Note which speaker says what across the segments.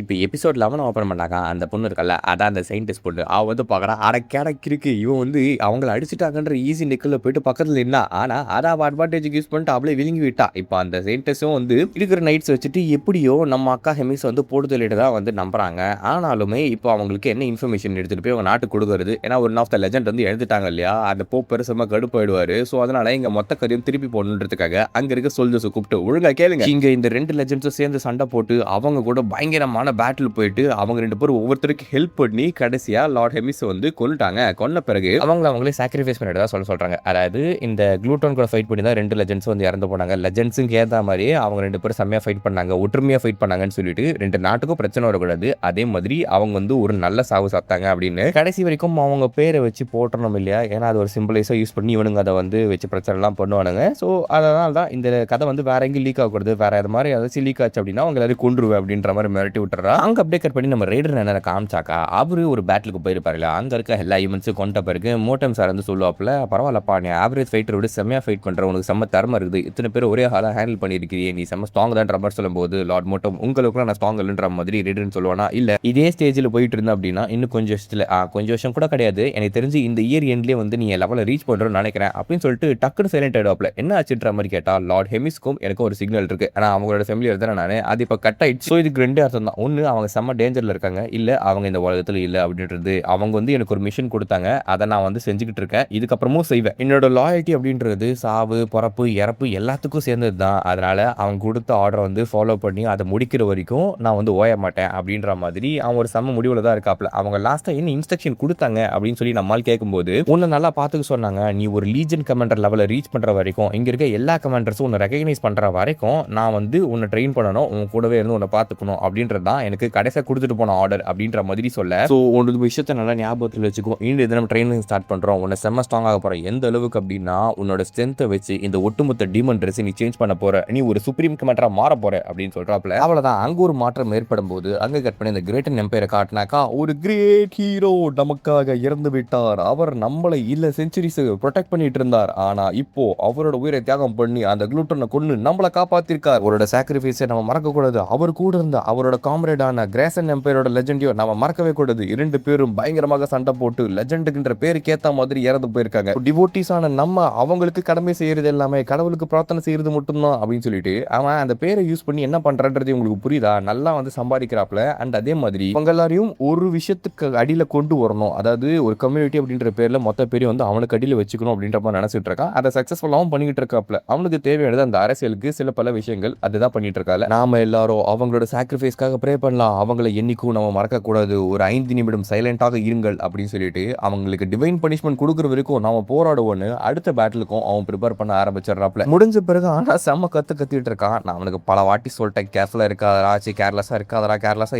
Speaker 1: இப்ப episode 11 open பண்ணாங்க. அந்த பொண்ணு இருக்கல்ல, அதான் அந்த சயின்டிஸ்ட் பொண்ணு. அவ வந்து பார்க்குறா, அட கேடக் இருக்கு. இவன் வந்து அவங்கள அடிச்சுட்டாங்கன்ற ஈஸி நிக்கல்ல போயிட்டு பக்கத்துல நின்னா. ஆனா, அத அவ அட்வான்டேஜ்க்கு யூஸ் பண்ணிட்டு அவளே விழுங்கி விட்டா. இப்ப அந்த சயின்டிஸ்டும் வந்து இருக்கிற நைட்ஸ் வச்சுட்டு எப்படியோ நம்ம அக்கா ஹெமிஸ் வந்து போட்டு தள்ளிட்டு தான் வந்து நம்புறாங்க. ஆனாலுமே இப்போ அவங்களுக்கு என்ன இன்ஃபர்மேஷன் எடுத்துட்டு போய் அவங்க நாட்டுக்கு குடுக்குறது? ஏன்னா, ஒன் ஆஃப் த லெஜண்ட் வந்து இறந்துட்டாங்க இல்லையா? அந்த போப் பெருசமா கடுப்பாயிடுவாரு. ஸோ, அதனால இங்க மொத்த கதையும் திருப்பி போடணுன்றதுக்காக அங்க இருக்க சோல்ஜர்ஸ கூப்பிட்டு ஒழுங்கா கேளுங்க. இங்க இந்த 2 லெஜண்ட்ஸும் சேர்ந்து சண்டை போட்டு அவங்க கூட பயங்கரமான பேட்டில் போயிட்டு அவங்க 2 பேரும் ஒவ்வொருத்தருக்கு ஹெல்ப் பண்ணி கடைசியா லார்ட் ஹெமிஸ் வந்து கொன்னுட்டாங்க. கொன்ன பிறகு அவங்களே சாக்ரிஃபைஸ் பண்ணிட்டதா சொல்றாங்க. அதாவது இந்த க்ளூட்டோன் கூட ஃபைட் பண்ணி தான் 2 லெஜண்ட்ஸ் வந்து இறந்து போனாங்க. லெஜண்ட்ஸுக்கு ஏத்த மாதிரி அவங்க 2 பேரும் செம்மையா ஃபைட் பண்ணாங்க. ஒற்றுமையா ஃபைட் பண்ணாங்கன்னு சொல்லிட்டு 2 நாட்டுக்கும் பிரச்சனை வரக்கூடாது. அதே மாதிரி அவங்க வந்து ஒரு நல்ல சாவு சாப்பிட்டாங்க அப்படின்னு கடைசி வரைக்கும் அவங்க பேரை வச்சு போட்டணும் இல்லையா? ஏன்னா அது ஒரு சிம்பிளைஸா யூஸ் பண்ணி இவனுங்க அதை வந்து வச்சு பிரச்சனை எல்லாம் பண்ணுவானுங்க. ஸோ அதனால தான் இந்த கதை வந்து வேற எங்கேயும் லீக் ஆகக்கூடாது. வேற அது மாதிரி ஏதாச்சும் லீக் ஆச்சு அப்படின்னா அவங்க எல்லாரும் கொன்றுவேன் அப்படின்ற மாதிரி மிரட்டி விட்டுறா. அங்க அப்படியே கட் பண்ணி நம்ம ரைடர் என்ன காமிச்சாக்கா அவரு ஒரு பேட்டிலுக்கு போயிருப்பாருல. அங்க இருக்க எல்லா ஈவெண்ட்ஸும் கொண்ட பிறகு மோட்டம் சார் வந்து சொல்லுவாப்ல, பரவாயில்லப்பா நீ ஆவரேஜ் ஃபைட்டர் விட செம்மையா ஃபைட் பண்ற, உனக்கு செம்ம திறமை இருக்குது, இத்தனை பேர் ஒரே ஹாலா ஹேண்டில் பண்ணியிருக்கிறியே, நீ செம்ம ஸ்ட்ராங் தான் மாதிரி சொல்லும்போது லார்ட் மோட்டம் உங்களுக்கு நான் ஸ்ட்ராங் இல்லைன்ற மாதிரி ரைடர்னு சொல்லுவானா. இல்ல இதே ஸ்டேஜில் போயிட்டு இருந்தேன் அப்படின்னா இன்னும் கொஞ்சம் வருஷம் கூட கிடையாது, எனக்கு தெரிஞ்சு இந்த இயர் எண்ட்லேயே வந்து நீ லெவலில் ரீச் பண்றேன்னு நினைக்கிறேன் அப்படின்னு சொல்லிட்டு டக்குன்னு சைலண்ட் ஆயிடுவாப்ல. என்ன ஆச்சுன்ற மாதிரி கேட்டா லார்ட் ஹெமிஸ்க்கும் எனக்கு ஒரு சிக்னல் இருக்கு, ஆனா அவங்களோட ஃபேமிலியர் தானே நான், அது இப்போ கட் ஆயிடுச்சு. ஸோ இதுக்கு 2 அர்த்தம் தான். ஒன்று அவங்க செம்ம டேஞ்சரில் இருக்காங்க, இல்லை அவங்க இந்த உலகத்தில் இல்லை அப்படின்றது. அவங்க வந்து எனக்கு ஒரு மிஷன் கொடுத்தாங்க, அதை நான் வந்து செஞ்சுக்கிட்டு இருக்கேன், இதுக்கப்புறமும் செய்வேன். என்னோட லாயல்ட்டி அப்படின்றது சாவு பிறப்பு இறப்பு எல்லாத்துக்கும் சேர்ந்தது தான். அதனால அவங்க கொடுத்த ஆர்டரை வந்து ஃபாலோ பண்ணி அதை முடிக்கிற வரைக்கும் நான் வந்து ஓய மாட்டேன் அப்படின்ற மாதிரி அவன் ஒரு செம்ம முடிவில் தான் இருக்காப்ல. அவங்க லாஸ்ட்டாக என்ன இன்ஸ்ட்ரக்ஷன் கொடுத்தாங்க அப்படின்னு சொல்லி நம்மால் கேட்கும்போது உன்னை நல்லா பார்த்துக்க சொன்னாங்க, நீ ஒரு லீஜன் கமாண்டர் லெவலில் ரீச் பண்ணுற வரைக்கும் இங்கே இருக்க எல்லா கமாண்டர்ஸும் உன்னை ரெகக்னைஸ் பண்ணுற வரைக்கும் நான் வந்து உன்னை ட்ரெயின் பண்ணணும், உன் கூடவே இருந்து உன்னை பார்த்துக்கணும் அப்படின்றது தான் எனக்கு கடைசியாக கொடுத்துட்டு போன ஆர்டர் அப்படின்ற மாதிரி சொல்ல. ஸோ ஒரு விஷயத்தை நல்லா ஞாபகத்தில் வச்சுக்கோ, இந்த தினம் ட்ரைனிங் ஸ்டார்ட் பண்ணுறோம், உன்னை செம்ம ஸ்ட்ராங் ஆக போகிற, எந்த அளவுக்கு அப்படின்னா உன்னோட ஸ்ட்ரென்த்தை வச்சு இந்த ஒட்டுமொத்த டீமன் ட்ரெஸ் நீ சேஞ்ச் பண்ண போற, நீ ஒரு சுப்ரீம் கமாண்டரா மாற போற அப்படின்னு சொல்றாப்ல. அவ்வளவுதான், அங்க ஒரு மாற்றம் ஏற்படும் போது அங்க கட் பண்ணி இந்த கிரேட்டன் எம்பையரை காட்டினாக்கா ஒரு கிரேட் ஹீரோ நமக்காக இறந்து விட்டார், அவர் நம்மளை இல்ல செஞ்சுரிஸ் ப்ரொடெக்ட் பண்ணிட்டு இருந்தார், ஆனா இப்போ அவரோட உயிரை தியாகம் பண்ணி அந்த குளூட்டனை கொண்டு நம்மளை காப்பாத்திருக்கார், அவரோட சாக்ரிஃபைஸை நம்ம மறக்க கூடாது, அவர் கூட இருந்த அவரோட காம்ரேடான கிரேசன் எம்பையரோட லெஜெண்டையோ நம்ம மறக்கவே கூடாது. 2 பேரும் பயங்கரமாக சண்டை போட்டு லெஜெண்டுன்ற பேருக்கு ஏத்த மாதிரி இறந்து போயிருக்காங்க. டிவோட்டிஸான நம்ம அவங்களுக்கு கடமை செய்யறது எல்லாமே கடவுளுக்கு பிரார்த்தனை செய்யறது மட்டும்தான் அப்படின்னு சொல்லிட்டு அவன் அந்த பேரை யூஸ் பண்ணி என்ன பண்றன்றது உங்களுக்கு புரியுதா? நல்லா வந்து சம்பாதிக்கிறாப்ல. அண்ட் அதே மாதிரி அவங்க எல்லாரையும் ஒரு விஷயத்துக்கு அடியில கொண்டு வரணும், அதாவது ஒரு கம்யூனிட்டி அப்படின்ற பேர்ல மொத்த பேரையும் வந்து அவனுக்கு அடியில வச்சுக்கணும் அப்படின்ற மாதிரி நினைச்சிட்டு இருக்கான். அதை சக்சஸ்ஃபுல்லாவும் பண்ணிட்டு இருக்காப்ல. அவனுக்கு தேவையானது அந்த அரசியலுக்கு சில பல விஷயங்கள் அதுதான் பண்ணிட்டு இருக்காங்க. நாம எல்லாரும் அவங்களோட சாக்ரிஃபைஸ்க்காக ப்ரே பண்ணலாம், அவங்களை என்னைக்கும் நம்ம மறக்க கூடாது, ஒரு 5 நிமிடம் சைலண்டாக இருங்கள் அப்படின்னு சொல்லிட்டு அவங்களுக்கு டிவைன் பனிஷ்மெண்ட் கொடுக்குற வரைக்கும் நாம போராடுவோன்னு அடுத்த பேட்டிலுக்கும் அவன் ப்ரிப்பேர் பண்ண ஆரம்பிச்சிடறாப்ல. முடிஞ்ச பிறகு ஆனா செம்ம கத்திட்டு இருக்கான். நான் அவனுக்கு பல வாட்டி சொல்லிட்டேன், கேர்ஃபுல்லா இருக்காதரா, கேர்லெஸ்ஸா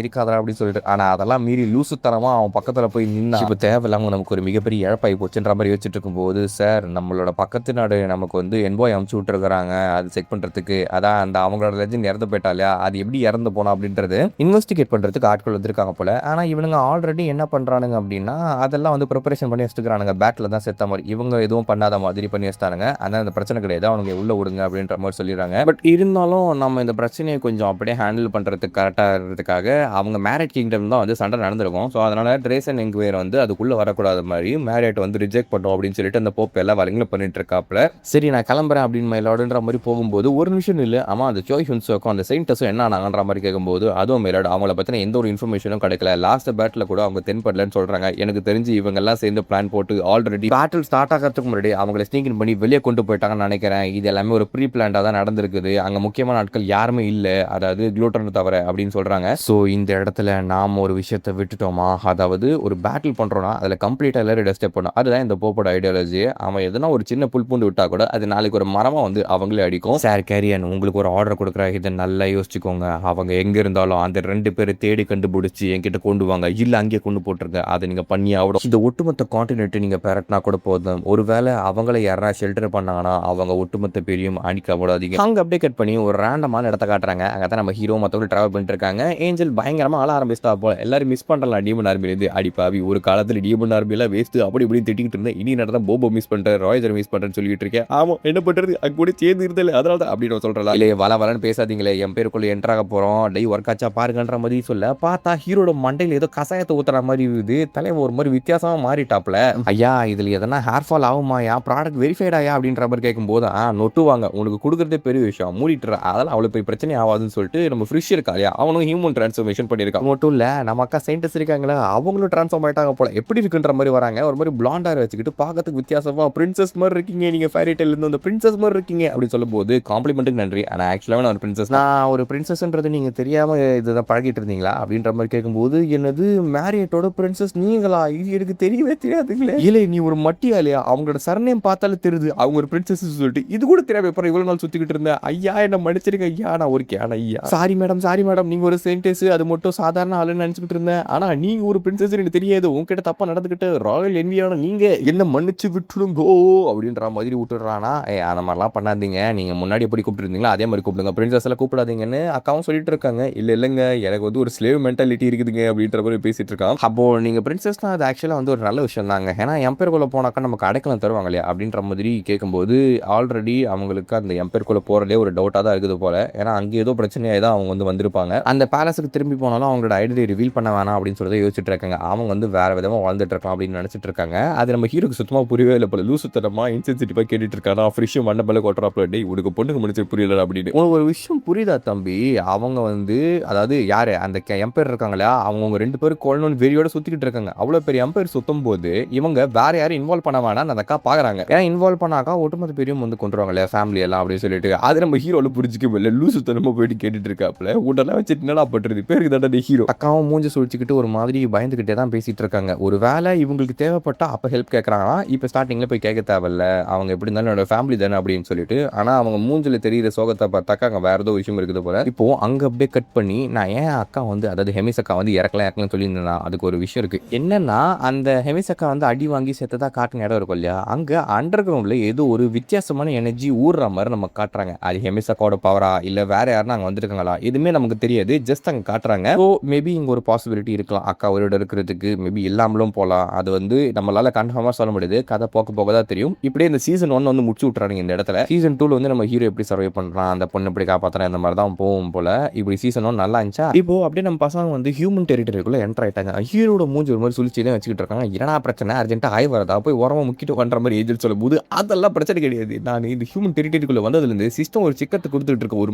Speaker 1: இருக்காதரா அப்படின்னு சொல்லிட்டு. ஆனா அதெல்லாம் மீறி லூசுத்தனமா அவன் பக்கத்துல போய் நின்னா இப்போ தேவையில்லாம நமக்கு ஒரு மிகப்பெரிய இழப்பாய் போச்சுன்ற மாதிரி யோசிச்சுட்டு இருக்கும்போது, சார் நம்மளோட பக்கத்து நாடு நமக்கு வந்து என்வாய் அமுச்சு விட்டுருக்காங்க அது செக் பண்றதுக்கு, அதான் அந்த அவங்களோட லெஜண்ட் இறந்து போயிட்டா இல்லையா, அது எப்படி இறந்து போனா அப்படின்றது இன்வெஸ்டிகேட் பண்றதுக்கு ஆட்கள் வந்திருக்காங்க போல. ஆனா இவனுங்க ஆல்ரெடி என்ன பண்றானுங்க அப்படின்னா அதெல்லாம் வந்து ப்ரிப்பரேஷன் பண்ணி வச்சுக்கிறானுங்க, பேட்டில் தான் செத்த மாதிரி இவங்க எதுவும் பண்ணாத மாதிரி பண்ணி வச்சுட்டானுங்க. அதனால அந்த பிரச்சனை கிடையாது, அவனுங்க உள்ள விடுங்க அப்படின்ற மாதிரி சொல்லிடுறாங்க. பட் இருந்தாலும் நம்ம இந்த பிரச்சனையை கொஞ்சம் அப்படியே ஹேண்டில் பண்றதுக்கு கரெக்டாக இருக்கிறதுக்காக அவங்க மேரிட் கிங்டம் தான் வந்து சண்டை நடந்திருக்கும். ஸோ அதனால ட்ரேசன் என்குவேர் வந்து அதுக்குள்ள வரக்கூடாத மாதிரி மேரியட் வந்து ரிஜெக்ட் பண்ணோம் அப்படின்னு சொல்லிட்டு அந்த போப் எல்லா வேலைங்களும் பண்ணிட்டு இருக்காப்ல. சரி நான் கிளம்புறேன் அப்படின்னு மயிலாடுன்ற மாதிரி போகும்போது ஒரு நிமிஷம் இல்லை, ஆமா அந்த ஜோய் ஹுன்சோக்கும் அந்த செயின்டஸும் என்ன ஆனாங்கன்ற மாதிரி கேட்கும்போது அதுவும் மயிலாடு அவங்கள பத்தின எந்த ஒரு இன்ஃபர்மேஷனும் கிடைக்கல, லாஸ்ட் பேட்டில் கூட அவங்க தென்படலன்னு சொல்றாங்க. எனக்கு தெரிஞ்சு இவங்க எல்லாம் சேர்ந்து பிளான் போட்டு ஆல்ரெடி பேட்டில் ஸ்டார்ட் ஆகிறதுக்கு முன்னாடி அவங்களை ஸ்னீக்கிங் பண்ணி வெளியே கொண்டு போயிட்டாங்கன்னு நினைக்கிறேன். இது எல்லாமே ஒரு ப்ரீ பிளான்டா தான் நடந்திருக்குது, அங்க முக்கியமான ஆட்கள் யாருமே இல்லை, அதாவது குளூட்டன் தவிர அப்படின்னு சொல்றாங்க. ஸோ இந்த இடத்துல நாம ஒரு விஷயத்தை விட்டுட்டோமா, அதாவது ஒரு பேட்டில் பண்றோம்னா அதுல கம்ப்ளீட்டா எல்லாரும் டெஸ்ட் பண்ணணும், அதுதான் இந்த போப்போட ஐடியாலஜி. அவன் எதனா ஒரு சின்ன புல் பூண்டு விட்டா கூட அது நாளைக்கு ஒரு மரமா வந்து அவங்களே அடிக்கும். சார் கேரியன் உங்களுக்கு ஒரு ஆர்டர் கொடுக்குறா, இதை நல்லா யோசிச்சுக்கோங்க, அவங்க எங்க இருந்தாலும் அந்த 2 பேரை தேடி கண்டுபிடிச்சு என்கிட்ட கொண்டு வாங்க, இல்ல அங்கே கொண்டு போட்டுருங்க, அதை நீங்க பண்ணி ஆகணும். இந்த ஒட்டுமொத்த கான்டினென்ட் நீங்க பெரட்டினா கூட போதும், ஒருவேளை அவங்கள யாரா ஷெல்டர் பண்ணாங்கன்னா அவங்க ஒட்டுமொத்த பேரையும் அணிக்க விடாதீங்க. அங்க அப்படியே கட் பண்ணி ஒரு ரேண்டமான இடத்த காட்டுறாங்க. அங்கதான் நம்ம ஹீரோ மத்தவங்க டிராவல் பண்ணிட்டு இருக்காங்க. ஏஞ்சல் பயங்கரமா ஆள ஆரம்பிச்சிட்டா போல, எல்லாரும் மிஸ் பண்ணலாம் டீமன் ஆர்மில இருந்து. அடிப்பாவி ஒரு காலத்துல டீமன் ஆர்மில வேஸ்ட் அப்படி இப்படி திட்டிக்கிட்டு இருந்தேன், இனி நடந்தா போபோ மிஸ் பண்றேன், ராயர் மிஸ் பண்றேன்னு சொல்லிட்டு இருக்கேன். ஆமா என்ன பண்றது, அங்க கூட சேர்ந்து இருந்தல அதனால தான் அப்படின்னு சொல்றலாம். இல்ல வளன்னு பேசாதீங்களே, என் பேருக்குள்ள என்ட்ராக போறோம், டை ஒர்க் ஆச்சா பாரு பாருங்கன்ற மாதிரி சொல்ல பார்த்தா ஹீரோட மண்டையில ஏதோ கசாயத்தை ஊத்துற மாதிரி இருக்குது. தலைவன் ஒரு மாதிரி வித்தியாசமா மாறிட்டாப்ல. ஐயா இதுல எதனா ஹேர் ஃபால் ஆகுமாயா, ப்ராடக்ட் வெரிஃபைடாயா அப்படின்ற மாதிரி கேட்கும்போது நொட்டுவாங்க, உனக்கு கொடுக்குறதே பெரிய விஷயம், மூடிட்டுற, அதெல்லாம் அவ்வளோ பெரிய பிரச்சனை ஆகாதுன்னு சொல்லிட்டு நம்ம ஃப்ரிஷ் இருக்கா இல்லையா, அவனும் ஹியூமன் டிரான்ஸ்ஃபர்மேஷன் பண்ணியிருக்கான். மட்டும் இல்லை நம்ம அக்கா சயின்டிஸ்ட் இருக்காங்களா, அவங்களும் டிரான்ஸ்ஃபார்ம் ஆயிட்டாங்க போல. எப்படி இருக்குன்ற மாதிரி வராங்க, ஒரு மாதிரி பிளாண்ட் ஹேர் வச்சுக்கிட்டு பார்க்கறதுக்கு வித்தியாசமா பிரின்சஸ் மாதிரி இருக்கீங்க, நீங்க ஃபேரி டெய்ல இருந்து அந்த பிரின்சஸ் மாதிரி இருக்கீங்க அப்படின்னு சொல்லும்போது காம்ப்ளிமெண்ட்டுக்கு நன்றி, ஆனால் ஆக்சுவலாக நான் ஒரு பிரின்சஸ், நான் ஒரு பிரின்சஸ்ன்றது நீங்க தெரியாம இதுதான் பழகிட்டு இருந்தீங்களா அப்படின்ற மாதிரி கேட்கும்போது, என்னது மேரியட்டோட பிரின்சஸ் நீங்களா, இது எனக்கு தெரியவே தெரியாதுங்களே, இல்லை நீ ஒரு மட்டியா இல்லையா, அவங்களோட சர்நேம் பார்த்தாலே தெரியுது அவங்க ஒரு பிரின்சஸ் சொல்லிட்டு, இது கூட தெரியாம அப்புறம் இவ்வளவு நாள் சுத்திக்கிட்டு இருந்தேன், ஐயா என்ன மன்னிச்சிருங்க ஐயா, நான் ஒரு கேன ஐயா, சாரி மேடம் நீங்க ஒரு சயின்டிஸ்ட், அது மட்டும் சாதாரண ஆளுன்னு நினைச்சுக்கிட்டு இருந்தேன், ஆனா நீங்க ஒரு பிரின்சஸ் எனக்கு தெரியாது, உங்ககிட்ட தப்பா நடந்துக்கிட்டு ராயல் என்வியான நீங்க என்ன மன்னிச்சு விட்டுடுங்கோ அப்படின்ற மாதிரி விட்டுடுறானா. அந்த மாதிரிலாம் பண்ணாதீங்க, நீங்க முன்னாடி எப்படி கூப்பிட்டுருந்தீங்களா அதே மாதிரி கூப்பிடுங்க, பிரின்சஸ் எல்லாம் கூப்பிடாதீங்கன்னு அக்காவும் சொல்லிட்டு இருக்காங்க. இல்லைங்க எனக்கு வந்து ஒரு ஸ்லேவ் மென்டாலிட்டி இருக்குதுங்க அப்படின்ற மாதிரி பேசிட்டு இருக்கான். அப்போ நீங்க பிரின்சஸ் தான், அது ஆக்சுவலா வந்து ஒரு நல்ல விஷயம் தாங்க, ஏன்னா எம்பேருக்குள்ள போனாக்கா நமக்கு அடைக்கலம் தருவாங்க இல்லையா அப்படின்ற மாதிரி கேட்கும்போது, ஆல்ரெடி அவங்களுக்கு அந்த எம்பேருக்குள்ள போறதே ஒரு டவுட்டாக தான் இருக்குது போல, ஏன்னா அங்கே ஏதோ பிரச்சனையாக தான் அவங்க வந்து வந்திருப்பாங்க. அந்த பேலஸுக்கு திரும்பி போனாலும் அவங்களோட ஐடென்டி ரிவீல் பண்ண வேணாம் அப்படின்னு சொல்லி யோசிச்சுட்டு இருக்காங்க. அவங்க வந்து வேற விதமாக வாழ்ந்துட்டு இருக்கலாம் அப்படின்னு நினைச்சிட்டு இருக்காங்க. அது நம்ம ஹீரோக்கு சுத்தமாக புரியவே இல்லை போல, லூசுத்தனமா இன்சென்சிட்டிவா கேட்டுட்டு இருக்காங்க. ஃப்ரிஷும் மண்டபல கொட்டுறாப்ல, டே உனக்கு பொண்ணுக்கு முடிச்சு புரியல அப்படின்னு. உனக்கு ஒரு விஷயம் புரியுதா தம்பி, அவங்க வந்து அதாவது யாரு அந்த எம்பையர் இருக்காங்களா, அவங்க 2 பேரும் கொள்ளணும்னு வெறியோட சுத்திக்கிட்டு இருக்காங்க. அவ்வளவு பெரிய எம்பையர் சுத்தும் போது இவங்க வேற யாரும் இன்வால்வ் பண்ண வேணாம் அந்த அக்கா பாக்குறாங்க. ஏன்னா இன்வால்வ் பண்ணாக்கா ஒட்டுமொத்த பெரியும் வந்து கொண்டுருவாங்கல்ல ஃபேமிலி எல்லாம் அப்படின்னு சொல்லிட்டு, அது நம்ம ஹீரோல புரிஞ்சுக்கவே இல்லை. லூசு தனமா போயிட்டு கேட்டுட்டு இருக்காப்ல, உடனே வச்சுட்டு என்னடா பண்றது, பேருக்கு தாண்டா ஹீரோ. அக்காவும் மூஞ்சி சுழிச்சுக்கிட்டு ஒரு மாதிரி பயந்துகிட்டே தான் பேசிட்டு இருக்காங்க. ஒரு வேலை இவங்களுக்கு தேவைப்பட்டா அப்ப ஹெல்ப் கேட்கறாங்கன்னா, இப்ப ஸ்டார்டிங்ல போய் கேட்க தேவையில்ல, அவங்க எப்படி இருந்தாலும் என்னோட ஃபேமிலி தானே அப்படின்னு சொல்லிட்டு. ஆனா அவங்க மூஞ்சில தெரியிற சோகத்தை பார்த்தாக்கா அங்க வேற ஏதோ விஷயம் இருக்குது போல. இப்போ அங்க அப்படியே கட் பண்ணி, நான் ஏன் அக்கா வந்து அதாவது ஹெமிஸ் அக்கா வந்து இறக்கலன்னு சொல்லியிருந்தேன், அதுக்கு ஒரு விஷயம் இருக்கு. என்னன்னா அந்த ஹெமிஸ் அக்கா வந்து அடி வாங்கி செத்ததா காட்டுன இடம் இருக்கும் இல்லையா, அங்க அண்டர் கிரவுண்ட்ல ஏதோ ஒரு வித்தியாசமான எனர்ஜி ஊர்ற மாதிரி நம்ம காட்டுறாங்க. அது ஹெமிஸ் அக்காவோட பவரா இல்ல வேற யாரும் அங்க வந்திருக்காங்களா எதுவுமே நமக்கு தெரியாது, ஜஸ்ட் அங்க காட்டுறாங்க. ஸோ மேபி இங்க ஒரு பாசிபிலிட்டி இருக்கலாம், அக்கா ஒரு இடம் இருக்கிறதுக்கு, மேபி இல்லாமலும் போகலாம். அது வந்து நம்மளால கன்ஃபார்மா சொல்ல முடியாது, கதை போக தான் தெரியும். இப்படியே இந்த சீசன் 1 வந்து முடிச்சு விட்டுறாங்க இந்த இடத்துல. சீசன் 2 வந்து நம்ம ஹீரோ எப்படி சர்வை பண்றான், அந்த பொண்ணு எப்படி காப்பாத்துறான், இந்த மாதிரி தான் போகும் போல. இப்படி சீசன் 1 நல்லா இருந்துச்சா, இப்போ அப்படியே நம்ம பசங்க வந்து ஹியூமன் டெரிட்டரிக்குள்ள என்டர் ஆயிட்டாங்க. ஹீரோட மூஞ்சி ஒரு மாதிரி சுழிச்சு வச்சுக்கிட்டு இருக்காங்க. என்னடா பிரச்சனை, அர்ஜென்ட்டா ஆய் வரதா, போய் உரமா முக்கிட்டு பண்ற மாதிரி ஏஜென்ட் சொல்லும் போது, அதெல்லாம் பிரச்சனை கிடையாது, நான் இந்த ஹியூமன் டெரிட்டரிக்குள்ள வந்ததுல இருந்து சிஸ்டம் ஒரு சிக்கத்தை கொடுத்துட்டு இருக்க, ஒரு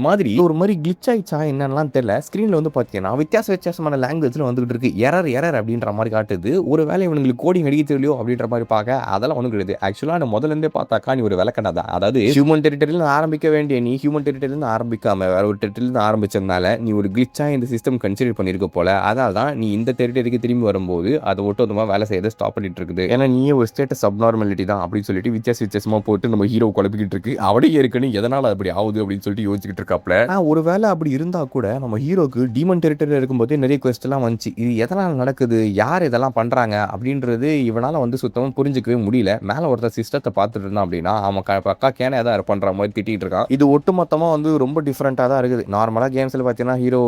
Speaker 1: மாதிரி கிளிச் ஆயிடுச்சா என்னன்னு தெரியல. ஸ்கிரீன்ல வந்து பாத்தீங்கன்னா வித்தியாசமான லாங்குவேஜ்ல வந்துகிட்டு இருக்கு, எரர் அப்படின்ற மாதிரி காட்டுது. ஒரு வேலை இவங்களுக்கு கோடிங் அடிக்க தெரியலையோ அப்படின்ற மாதிரி பார்க்க, அதெல்லாம் ஒன்றும் கிடையாது. ஆக்சுவலா நான் முதல்ல இருந்தே பார்த்தாக்கா நீ ஒரு விளக்கணா தான், அதாவது ஹியூமன் டெரிட்டரியில ஆரம்பிக்க வேண்டிய நீ ஹியூமன் டெரிட்டரியில ஆரம்பிக்காம வேற ஒரு டெரிட்டரியில ஆரம்பிச்சதுனால நீ ஒரு கிளிச்சா இந்த சிஸ்டம் கன்சிடர் பண்ணிருக்க போல. அதனால தான் நீ இந்த டெரிட்டரிக்கு திரும்பி வரும்போது அதை ஒட்டுமொத்தமா வேலை செய்யறதை ஸ்டாப் பண்ணிட்டு இருக்குது. ஏன்னா நீயே ஒரு ஸ்டேட்டஸ் அப்நார்மாலிட்டி தான் அப்படின்னு சொல்லிட்டு வித்தியாசமா போட்டு நம்ம ஹீரோ குழப்பிக்கிட்டு இருக்கு. அவடையே இருக்குன்னு எதனால அப்படி ஆகுது அப்படின்னு சொல்லிட்டு யோசிச்சுட்டு இருக்காப்ல. ஒரு வேலை அப்படி இருந்தா கூட நம்ம ஹீரோக்கு டீமன் டெரிட்டரியில் இருக்கும்போது நிறைய குவெஸ்ட் எல்லாம் வந்துச்சு. இது எதனால் நடக்குது, யார் இதெல்லாம் பண்றாங்க அப்படின்றது இவனால வந்து சுத்தமா புரிஞ்சுக்கவே முடியல. மேல ஒருத்தர் சிஸ்டத்தை பார்த்துட்டு இருந்தான் அப்படின்னா அவன் பக்கா கேன ஏதாவது பண்ற மாதிரி திட்டிட்டு இருக்கான். இது ஒட்டுமொத்தமா வந்து ரொம்ப டிஃப்ரெண்டா தான் இருக்குது. நார்மலா கேம்ஸ்ல பாத்தீங்கன்னா ஹீரோ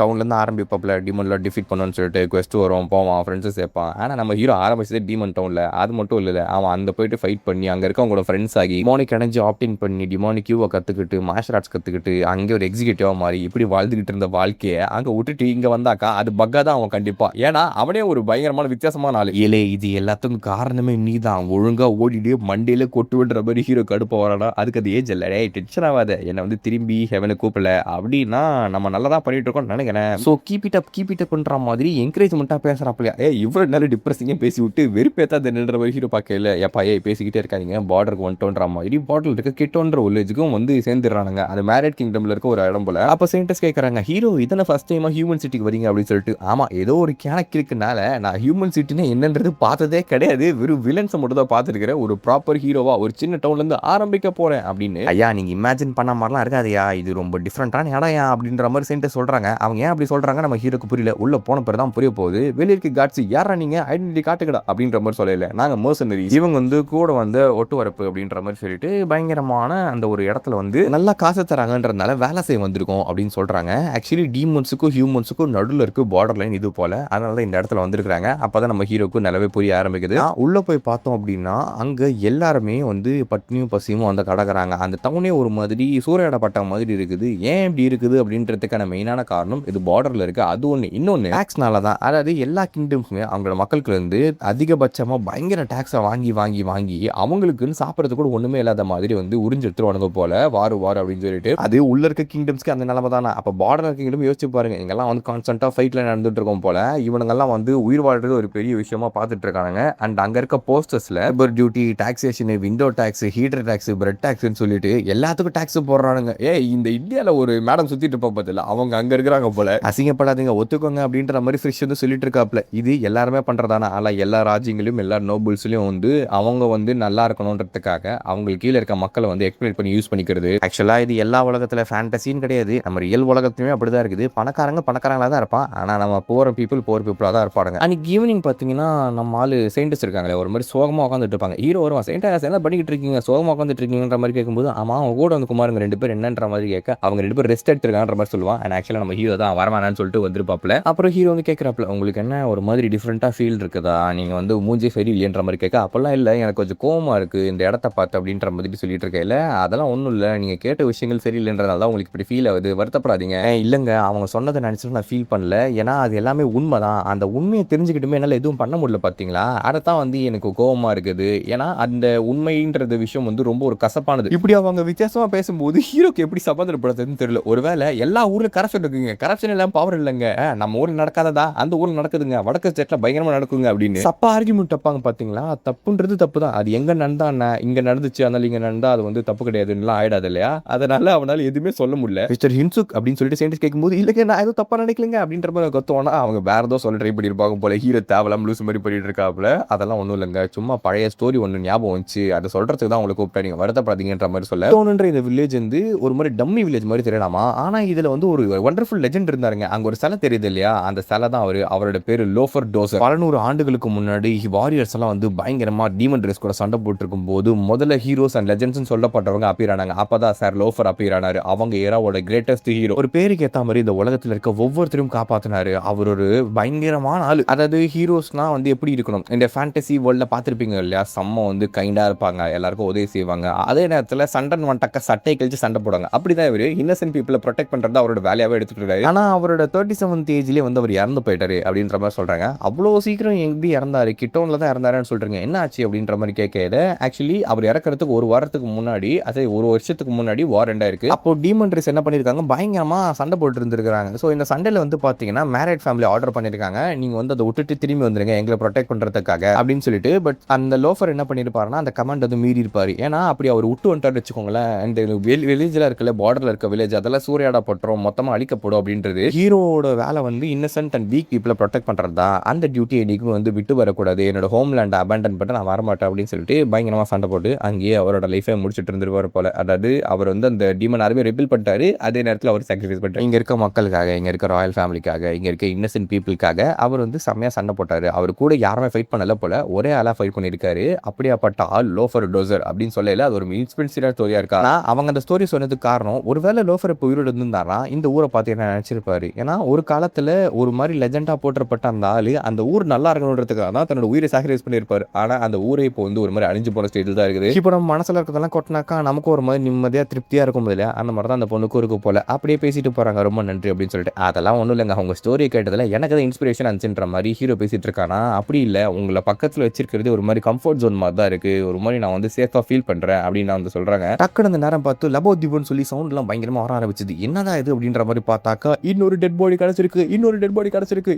Speaker 1: டவுன்ல இருந்து ஆரம்பிப்பாப்ல, டீமன்ல டிஃபீட் பண்ணணும்னு சொல்லிட்டு குவெஸ்ட் வரும், போவான், ஃப்ரெண்ட்ஸ் சேர்ப்பான். ஆனா நம்ம ஹீரோ ஆரம்பிச்சதே டீமன் டவுன்ல. அது மட்டும் இல்ல, அவன் அந்த போயிட்டு ஃபைட் பண்ணி அங்க இருக்கவங்களோட ஃப்ரெண்ட்ஸ் ஆகி டிமானிக் எனர்ஜி ஆப்டின் பண்ணி டிமானிக் கியூவை கத்துக்கிட்டு மார்ஷல் ஆர்ட்ஸ் கத்துக்கிட்டு அங்கே ஒரு எக்ஸிக்யூட்டிவா மாறி இப்படி வாழ்ந்துகிட்டு இருந்த வாழ்க்கையை அங்க விட்டுட்டு இங்க வந்தாக்கா அது பக்கா தான் அவன் கண்டிப்பா. ஏன்னா அவனே ஒரு பயங்கரமான வித்தியாசமான ஆளு. ஏலே இது எல்லாத்துக்கும் காரணமே நீ தான், ஒழுங்கா ஓடிட்டு மண்டையில கொட்டு விடுற மாதிரி ஹீரோ கடுப்ப வரடா. அதுக்கு அது ஏஜ் இல்ல, டென்ஷன் ஆகாத, என்னை வந்து திரும்பி ஹெவனை கூப்பிடல அப்படின்னா நம்ம நல்லா தான் பண்ணிட்டு இருக்கோம் நினைக்கிறேன். ஸோ கீப் இட் அப்ன்ற மாதிரி என்கரேஜ்மெண்ட்டா பேசுறாப்லையா. இவ்வளவு நேரம் டிப்ரெசிங்கா பேசி விட்டு வெறுப்பேத்தாத நின்ற மாதிரி ஹீரோ பார்க்கல. எப்பா பேசிக்கிட்டே இருக்காங்க, பார்டருக்கு வந்துட்டோன்ற மாதிரி பாட்டில் இருக்க கிட்டோன்ற வில்லேஜுக்கும் வந்து சேர்ந்துடுறானுங்க. அது மேரிட் கிங்டம்ல இருக்க ஒரு இடம் போல. அப்ப சயின்டிஸ்ட் கேட்கறாங்க, ஹீரோ இதனை ஃபர்ஸ்ட் டைமா ஹியூமன் சிட்டிக்கு வரீங்க அப்படின்னு சொல்லிட்டு. ஆமா, ஏதோ ஒரு கேனக் இருக்குனால நான் ஹியூமன் சிட்டின்னு என்னன்றது பார்த்ததே கிடையாது, வெறும் வில்லன்ஸை மட்டும் தான் பார்த்துருக்கிறேன். ஒரு ப்ராப்பர் ஹீரோவா ஒரு சின்ன டவுன்ல இருந்து ஆரம்பிக்க போறேன் அப்படின்னு. ஐயா நீங்க இமேஜின் பண்ண மாதிரிலாம் இருக்காதையா, இது ரொம்ப டிஃப்ரெண்டான இடம் அப்படின்ற மாதிரி சயின்டிஸ்ட் சொல்றாங்க. அவங்க ஏன் அப்படி சொல்றாங்க நம்ம ஹீரோக்கு புரியல. உள்ள போன பிறகு தான் புரிய போகுது. வெளியே இருக்க காட்சி யாரா நீங்க ஐடென்டிட்டி காட்டுக்கடா அப்படின்ற மாதிரி சொல்லல, நாங்க மர்சனரி, இவங்க வந்து கூட வந்து ஒட்டு வரப்பு அப்படின்ற மாதிரி சொல்லிட்டு பயங்கரமான அந்த ஒரு இடத்துல வந்து நல்லா காசு தராங்கன்றதுனால வேலை செய்ய வந்திருக்கோம் அப்படின்னு சொல்றாங்க. ஆக்சுவலி டீமன்ஸுக்கும் ஹியூமன்ஸுக்கும் நடுவில் இருக்கு பார்டர் லைன் இது போல, அதனால தான் இந்த இடத்துல வந்திருக்காங்க. அப்பதான் நம்ம ஹீரோக்கு நல்லாவே புரிய ஆரம்பிக்குது. உள்ள போய் பார்த்தோம் அப்படின்னா அங்க எல்லாருமே வந்து பட்னியும் பசியும் அந்த கடக்குறாங்க. அந்த டவுனே ஒரு மாதிரி சூறையாடப்பட்ட மாதிரி இருக்குது. ஏன் இப்படி இருக்குது அப்படின்றதுக்கான மெயினான காரணம் காரணம் இது பார்டர்ல இருக்கு. அது ஒண்ணு. இன்னொன்னு டாக்ஸ்னால தான். அதாவது எல்லா கிங்டம்ஸுமே அவங்களோட மக்களுக்கு இருந்து அதிகபட்சமா பயங்கர டாக்ஸ வாங்கி அவங்களுக்குன்னு சாப்பிடறதுக்கு கூட ஒண்ணுமே இல்லாத மாதிரி வந்து உறிஞ்சு எடுத்துருவானுங்க போல. வாரு அப்படின்னு சொல்லிட்டு அது உள்ள இருக்க கிங்டம்ஸ்க்கு அந்த நிலைமை தானே. அப்ப பார்டர் கிங்டம் யோசிச்சு பாருங்க. இங்கெல்லாம் வந்து கான்ஸ்டன்டா ஃபைட்ல நடந்துட்டு இருக்கும் போல. இவனுங்கெல்லாம் வந்து உயிர் வாழ்றது ஒரு பெரிய விஷயமா பார்த்துட்டு இருக்கானுங்க. அண்ட் அங்க இருக்க போஸ்டர்ஸ்ல labour duty, taxation, window tax, heater tax, bread டாக்ஸ்னு சொல்லிட்டு எல்லாத்துக்கும் டாக்ஸ் போடுறானுங்க. இந்த இந்தியால ஒரு மேடம் சுத்திட்டு இருப்பா பார்த்தல, அவங்க அங்க இருக்கிறாங்க போல. அசிங்கப்படாதீங்க, ஒத்துக்கோங்க அப்படின்ற மாதிரி ஃப்ரிஷ் வந்து சொல்லிட்டு இருக்காப்ல. இது எல்லாருமே பண்றதானா? ஆனா எல்லா ராஜ்யங்களையும் எல்லா நோபல்ஸ்லயும் வந்து அவங்க வந்து நல்லா இருக்கணும்ன்றதுக்காக அவங்களுக்கு கீழே இருக்க மக்களை வந்து எக்ஸ்பிளைன் பண்ணி யூஸ் பண்ணிக்கிறது. ஆக்சுவலா இது எல்லா உலகத்துல ஃபேண்டசின்னு கிடையாது. நம்ம ரியல் உலகத்துலயுமே அப்படிதான் இருக்குது. பணக்காரங்களா தான் இருப்பான். ஆனா நம்ம போற பீப்புளா தான் இருப்பாங்க. அன்னைக்கு ஈவினிங் பாத்தீங்கன்னா நம்ம ஆளு சயின்டிஸ்ட் இருக்காங்களே, ஒரு மாதிரி சோகமா உட்காந்துட்டு இருப்பாங்க. ஹீரோ வருவான், சயின்டிஸ்ட் என்ன பண்ணிட்டு இருக்கீங்க, சோகமா உட்காந்துட்டு இருக்கீங்கன்ற மாதிரி கேட்கும்போது, ஆமா அவங்க கூட வந்து குமாருங்க 2 பேர் என்னன்ற மாதிரி கேட்க, அவங்க 2 பேர் ரெஸ்ட் எடுத்துருக்கான்ற மாதிரி சொல்லுவான். அண்ட் ஆக்சுவலா நம்ம ஹீரோ தான் வரமானான்னு சொல்லிட்டு வந்திருப்பாப்ல. அப்புறம் ஹீரோ வந்து கேட்கறாப்ல, உங்களுக்கு என்ன ஒரு மாதிரி டிஃப்ரெண்டா ஃபீல் இருக்குதா, நீங்க வந்து மூஞ்சி சரி இல்லையன்ற மாதிரி கேட்க, அப்பெல்லாம் இல்லை, எனக்கு கொஞ்சம் கோவமா இருக்கு இந்த இடத்த பார்த்து அப்படின்ற மாதிரி சொல்லிட்டு இருக்கேன். இல்லை அதெல்லாம் ஒன்றும் இல்லை, நீங்க கேட்ட விஷயங்கள் சரியில்லைன்றதால தான் உங்களுக்கு இப்படி ஃபீல் ஆகுது, வருத்தப்படாதீங்க. இல்லைங்க அவங்க சொன்னதை நினைச்சிட்டு நான் ஃபீல் பண்ணல, ஏன்னா அது எல்லாமே உண்மைதான். அந்த உண்மையை தெரிஞ்சுக்கிட்டுமே என்னால் எதுவும் பண்ண முடியல பார்த்தீங்களா, அதைத்தான் வந்து எனக்கு கோவமா இருக்குது. ஏன்னா அந்த உண்மைன்றது விஷயம் வந்து ரொம்ப ஒரு கசப்பானது. இப்படி அவங்க வித்தியாசமா பேசும்போது ஹீரோக்கு எப்படி சமாதானப்படுத்துறதுன்னு தெரியல. ஒருவேளை எல்லா ஊர்லயும் கரப்ஷன் இருக்குங்க, கரப்ஷன் எல்லாம் பவர் இல்லைங்க, நம்ம ஊர்ல நடக்காததா அந்த ஊர்ல நடக்குதுங்க, வடக்கு ஸ்டேட்ல பயங்கரமா நடக்குங்க அப்படின்னு சப்பா ஆர்கியூமெண்ட் தப்பாங்க பாத்தீங்களா. தப்புன்றது தப்பு தான். அது எங்க நடந்தா இங்க நடந்துச்சு, அதனால இங்க நடந்தா அது வந்து தப்பு கிடையாதுன்னு ஆயிடாது இல்லையா. அதனால அவனால எதுவுமே சொல்ல முடியல. மிஸ்டர் ஹின்சுக் அப்படின்னு சொல்லிட்டு சயின்டிஸ்ட் கேட்கும்போது, இல்லைங்க நான் எதுவும் தப்பா நினைக்கலங்க அப்படின்ற மாதிரி கத்துவானா, அவங்க வேற ஏதோ சொல்ல ட்ரை பண்ணிருப்பாங்க போல. ஹீரோ தேவலாம் லூஸ் மாதிரி பண்ணிட்டு இருக்காப்ல. அதெல்லாம் ஒன்றும் இல்லைங்க, சும்மா பழைய ஸ்டோரி ஒன்று ஞாபகம் வந்துச்சு, அதை சொல்றதுக்கு தான் உங்களுக்கு கூப்பிட்டா, நீங்க வருத்தப்படாதீங்கன்ற மாதிரி சொல்ல. தோணுன்ற இந்த வில்லேஜ் வந்து ஒரு மாதிரி டம்மி வில்லேஜ் மாதிரி தெரியலாமா. ஆனா இதுல வந்து ஒரு வண்டர்ஃபுல் லெஜெண்ட் இருந்தாருங்க. அங்க ஒரு சிலை தெரியுது இல்லையா, அந்த சிலை தான் அவரோட பேரு லோஃபர் டோசர். பல நூறு ஆண்டுகளுக்கு முன்னாடி வாரியர்ஸ் எல்லாம் வந்து பயங்கரமா டீமன் ரேஸ் கூட சண்டை போட்டு இருக்கும் போது முதல்ல ஹீரோஸ் அண்ட் லெஜெண்ட்ஸ் சொல்லப்பட்டவங்க அப்பீர் ஆனாங்க. அப்பதான் சார் லோஃபர் அப்பீர் ஆனாரு. அவங்க ஏராவோட கிரேட்டஸ்ட் ஹீரோ. ஒரு பேருக்கு ஏத்த மாதிரி இந்த உலகத்துல இருக்க ஒவ்வொருத்தரையும் காப்பாத்தினாரு. அவர் ஒரு பயங்கரமான ஆளு. அதாவது ஹீரோஸ்னா வந்து எப்படி இருக்கணும், இந்த ஃபேண்டசி வேர்ல்ட்ல பாத்திருப்பீங்க இல்லையா, செம்ம வந்து கைண்டா இருப்பாங்க, எல்லாருக்கும் உதவி செய்வாங்க, அதே நேரத்துல சண்டன் வந்துட்டாக்க சட்டை கழிச்சு சண்டை போடுவாங்க. அப்படிதான் இவரு இன்னசென்ட் பீப்புளை ப்ரொடெக்ட் பண்றது அவரோட வேலையாவே எடுத்துட்டு இருக்காரு. ஆனா அவரோட 37th ஏஜ்லயே வந்து அவர் இறந்து போயிட்டாரு அப்படின்ற மாதிரி சொல்றாங்க. அவ்வளவு சீக்கிரம் எப்படி இறந்தாரு, கிட்டோன்ல தான் இறந்தாருன்னு சொல்றீங்க, என்ன ஆச்சு அப்படின்ற மாதிரி கேட்க, ஆக்சுவலி அவர் இறக்கிறதுக்கு ஒரு வாரத்துக்கு முன்னாடி, அதே ஒரு வருஷத்துக்கு முன்னாடி வார் எண்ட் ஆயிருக்கு. அப்போ டீமன் ரேஸ் என்ன பண்ணிருக்காங்க, பயங்கரமா சண்டை போட்டு இருந்திருக்காங்க. ஸோ இந்த சண்டையில வந்து பாத்தீங்கன்னா மேரிட் ஃபேமிலி ஆர்டர் பண்ணிருக்காங்க, நீங்க வந்து அதை விட்டுட்டு திரும்பி வந்துருங்க எங்களை ப்ரொடெக்ட் பண்றதுக்காக அப்படின்னு சொல்லிட்டு. பட் அந்த லோஃபர் என்ன பண்ணிருப்பாருன்னா அந்த கமாண்ட் வந்து மீறி இருப்பாரு. ஏன்னா அப்படி அவர் விட்டு வந்துட்டாரு வச்சுக்கோங்களேன், இந்த வில்லேஜ்ல இருக்கல, பார்டர்ல இருக்க வில்லேஜ் அதெல்லாம் சூறையாடப்பட்டுரும், மொத்தமா அழிக்கப்படும் அப்படின்றது. ஹீரோட வேலை வந்து இன்னசென்ட் அண்ட் வீக் பீப்புளை ப்ரொடெக்ட் பண்றது தான். அந்த டியூட்டி என்னைக்கும் வந்து விட்டு வரக்கூடாது, என்னோட ஹோம்லேண்ட் அபேண்டன் பண்ணிட்டு நான் வரமாட்டேன் அப்படின்னு சொல்லிட்டு பயங்கரமா சண்டை போட்டு அங்கேயே அவரோட லைஃபை முடிச்சுட்டு இருந்துருவார் போல. அதாவது அவர் வந்து அந்த டீமன் ஆர்மியை ரிபீல் பண்ணிட்டாரு, அதே நேரத்தில் அவர் சாக்ரிஃபைஸ் பண்ணிட்டாரு. இங்க இருக்க மக்களுக்காக, இங்க இருக்க ராயல் ஃபேமிலிக்காக, இங்க இருக்க இன்னசென்ட் பீப்புளுக்காக அவர் வந்து செம்மையா சண்டை போட்டாரு. அவர் கூட யாருமே ஃபைட் பண்ணல போல, ஒரே ஆளா ஃபைட் பண்ணிருக்காரு. அப்படியாப்பட்ட ஆள் லோஃபர் டோசர் அப்படின்னு சொல்லல. அது ஒரு இன்ஸ்பிரன்சியல் ஸ்டோரியா இருக்கா. அவங்க அந்த ஸ்டோரி சொன்னதுக்கு காரணம், ஒருவேளை லோஃபர் இப்போ உயிரோடு இருந்தாரா இந்த ஊரை பார்த்து என்ன நினைச்சிருப்பாரு. ஏன்னா ஒரு காலத்துல ஒரு மாதிரி லெஜெண்டா போற்றப்பட்ட அந்த ஆளு அந்த ஊர் நல்லா இருக்கணுன்றதுக்காக தான் தன்னோட உயிரை சாக்ரிஃபைஸ் பண்ணிருப்பாரு. ஆனா அந்த ஊரை இப்போ வந்து ஒரு மாதிரி அழிஞ்சு போன ஸ்டேஜில் தான் இருக்குது. இப்போ நம்ம மனசுல இருக்கிறதெல்லாம் கொட்டினாக்கா நமக்கு ஒரு மாதிரி நிம்மதியா திருப்தியா இருக்கும் இல்லையா, அந்த மாதிரி தான் அந்த பொண்ணுக்கும் இருக்கு போல. அப்படியே பேசிட்டு போறாங்க, ரொம்ப நன்றி அப்படின்னு சொல்லிட்டு. அதெல்லாம் ஒன்றும் இல்லைங்க, அவங்க ஸ்டோரியை கேட்டதில் எனக்கு தான் இன்ஸ்பிரேஷன் அனுச்சுன்ற மாதிரி ஹீரோ பேசிட்டு இருக்கானா. அப்படி இல்லை, உங்களை பக்கத்தில் வச்சிருக்கிறது ஒரு மாதிரி கம்ஃபர்ட் ஜோன் மாதிரி தான் இருக்கு, ஒரு மாதிரி நான் வந்து சேஃபாக ஃபீல் பண்றேன் அப்படின்னு நான் வந்து சொல்றாங்க. டக்குனு அந்த நேரம் பார்த்து லபோதீபன் சொல்லி சவுண்ட் எல்லாம் பயங்கரமா வர ஆரம்பிச்சது. என்னதான் இது அப்படின்ற மாதிரி பார்த்தாக்கா இன்னொரு டெட் பாடி கிடைச்சிருக்கு,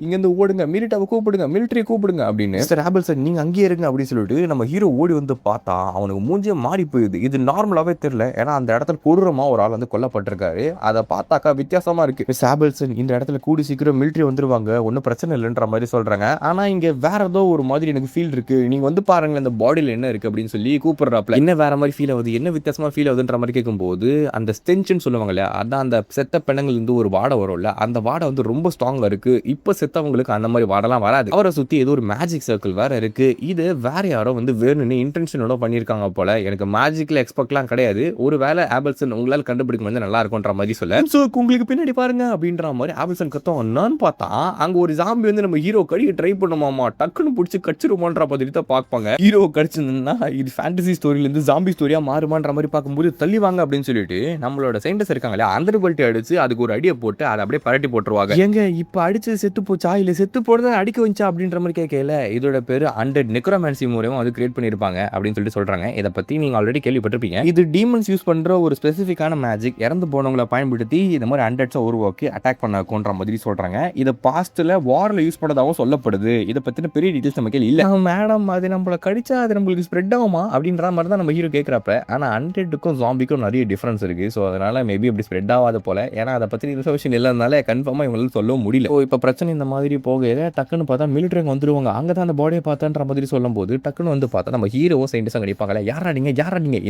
Speaker 1: இங்க இருந்து ஓடுங்க, மிலிட்டாவை கூப்பிடுங்க, மிலிட்டரி கூப்பிடுங்க அப்படின்னு. மிஸ்டர் ஆபிள்சன் நீங்க அங்கேயே இருங்க அப்படின்னு சொல்லிட்டு நம்ம ஹீரோ ஓடி வந்து பார்த்தா அவனுக்கு மூஞ்சியே மாறி போயிடுது. இது நார்மலாவே தெரியல, ஏன்னா அந்த இடத்துல கொடூரமா ஒரு ஆள் வந்து கொல்லப்பட்டிருக்காரு. அதை பார்த்தாக்கா வித்தியாசமா இருக்கு. மிஸ் ஆபிள்சன் இந்த இடத்துல கூடி சீக்கிரம் மிலிட்டரி வந்துருவாங்க, ஒன்றும் பிரச்சனை இல்லைன்ற மாதிரி சொல்றாங்க. ஆனா இங்க வேற ஏதோ ஒரு மாதிரி எனக்கு ஃபீல் இருக்கு, நீங்க வந்து பாருங்க இந்த பாடியில என்ன இருக்கு அப்படின்னு சொல்லி கூப்பிடுறாப்ல. என்ன வேற மாதிரி ஃபீல் ஆகுது, என்ன வித்தியாசமா ஃபீல் ஆகுதுன்ற மாதிரி கேட்கும்போது அந்த ஸ்டென்ஷன் சொல்லுவாங்க இல்லையா, அதான் அந்த செத்த பெண்ணங்கள் இருந்து ஒரு வாடை வரும்ல, அந்த வாடை வந்து ரொம்ப ஸ்ட்ராங்கா இருக்கு. இப்போ செத்தவங்களுக்கு அந்த மாதிரி வாடெல்லாம் வராது. அவரை சுத்தி ஏதோ ஒரு மேஜிக் சர்க்கிள் வேற இருக்கு. இது வேற யாரோ வந்து வேணும்னு இன்டென்ஷனோட பண்ணிருக்காங்க போல. எனக்கு மேஜிக்ல எக்ஸ்பெக்ட்லாம் கிடையாது, ஒரு வேளை ஆபிள்சன் உங்களால் கண்டுபிடிக்க வந்து நல்லா இருக்கும்ன்ற மாதிரி சொல்ல, சோ உங்களுக்கு பின்னாடி பாருங்க அப்படின்ற மாதிரி ஆபிள்சன் கத்தம். நான் பார்த்தா அங்க ஒரு ஜாம்பி வந்து நம்ம ஹீரோ கடிக்க ட்ரை பண்ணுமாமா, டக்குன்னு பிடிச்சி கடிச்சிருமான்ற மாதிரி தான் பார்ப்பாங்க. ஹீரோ கடிச்சிருந்தா இது ஃபேண்டசி ஸ்டோரியில இருந்து ஜாம்பி ஸ்டோரியா மாறுமான்ற மாதிரி பார்க்கும்போது தள்ளி வாங்க அப்படின்னு சொல்லிட்டு நம்மளோட சயின்டிஸ்ட் இருக்காங்க இல்லையா, அந்த பல்ட்டி அடிச்சு அதுக்கு ஒரு ஐடியா போட்டு பார்த்துட்டு அதை அப்படியே பரட்டி போட்டுருவாங்க. எங்க இப்போ அடிச்சது செத்து போச்சா இல்லை செத்து போடுறத அடிக்க வந்துச்சா அப்படின்ற மாதிரி கேட்கல. இதோட பேர் அண்டட் நெக்ரோமான்சி மூலமா அது கிரியேட் பண்ணியிருப்பாங்க அப்படின்னு சொல்லிட்டு சொல்றாங்க. இதை பத்தி நீங்க ஆல்ரெடி கேள்விப்பட்டிருப்பீங்க. இது டீமன்ஸ் யூஸ் பண்ற ஒரு ஸ்பெசிஃபிக்கான மேஜிக். இறந்து போனவங்களை பயன்படுத்தி இந்த மாதிரி அண்டட்ஸை உருவாக்கி அட்டாக் பண்ண மாதிரி சொல்றாங்க. இதை பாஸ்ட்ல வார்ல யூஸ் பண்ணதாகவும் சொல்லப்படுது. இதை பத்தின பெரிய டீடைல்ஸ் நமக்கு இல்ல. மேடம் அது நம்மள கடிச்சா அது நம்மளுக்கு ஸ்ப்ரெட் ஆகுமா அப்படின்ற மாதிரி தான் நம்ம ஹீரோ கேட்கறப்ப, ஆனா அண்டட்க்கும் ஜாம்பிக்கும் நிறைய டிஃபரன்ஸ் இருக்கு. ஸோ அதனால மேபி அப்படி ஸ்ப்ரெட் ஆகாத போல. ஏன்னா அதை பத்தி இன்ஃபர்மேஷன் இல்லாதனால கன்ஃபார்மா இவங்களால சொல்லவும் முடியல. இப்போ பிரச்சனை இந்த மாதிரி போக டக்குன்னு பார்த்தா மிலிட்டரி வந்துருவாங்க. அங்கதான் அந்த பாடியை பார்த்தன்ற மாதிரி சொல்லும் போது டக்குன்னு வந்து பார்த்தா நம்ம ஹீரோவும் சயின்டிஸ்டும் கடிப்பாங்களே, யாரா நீங்க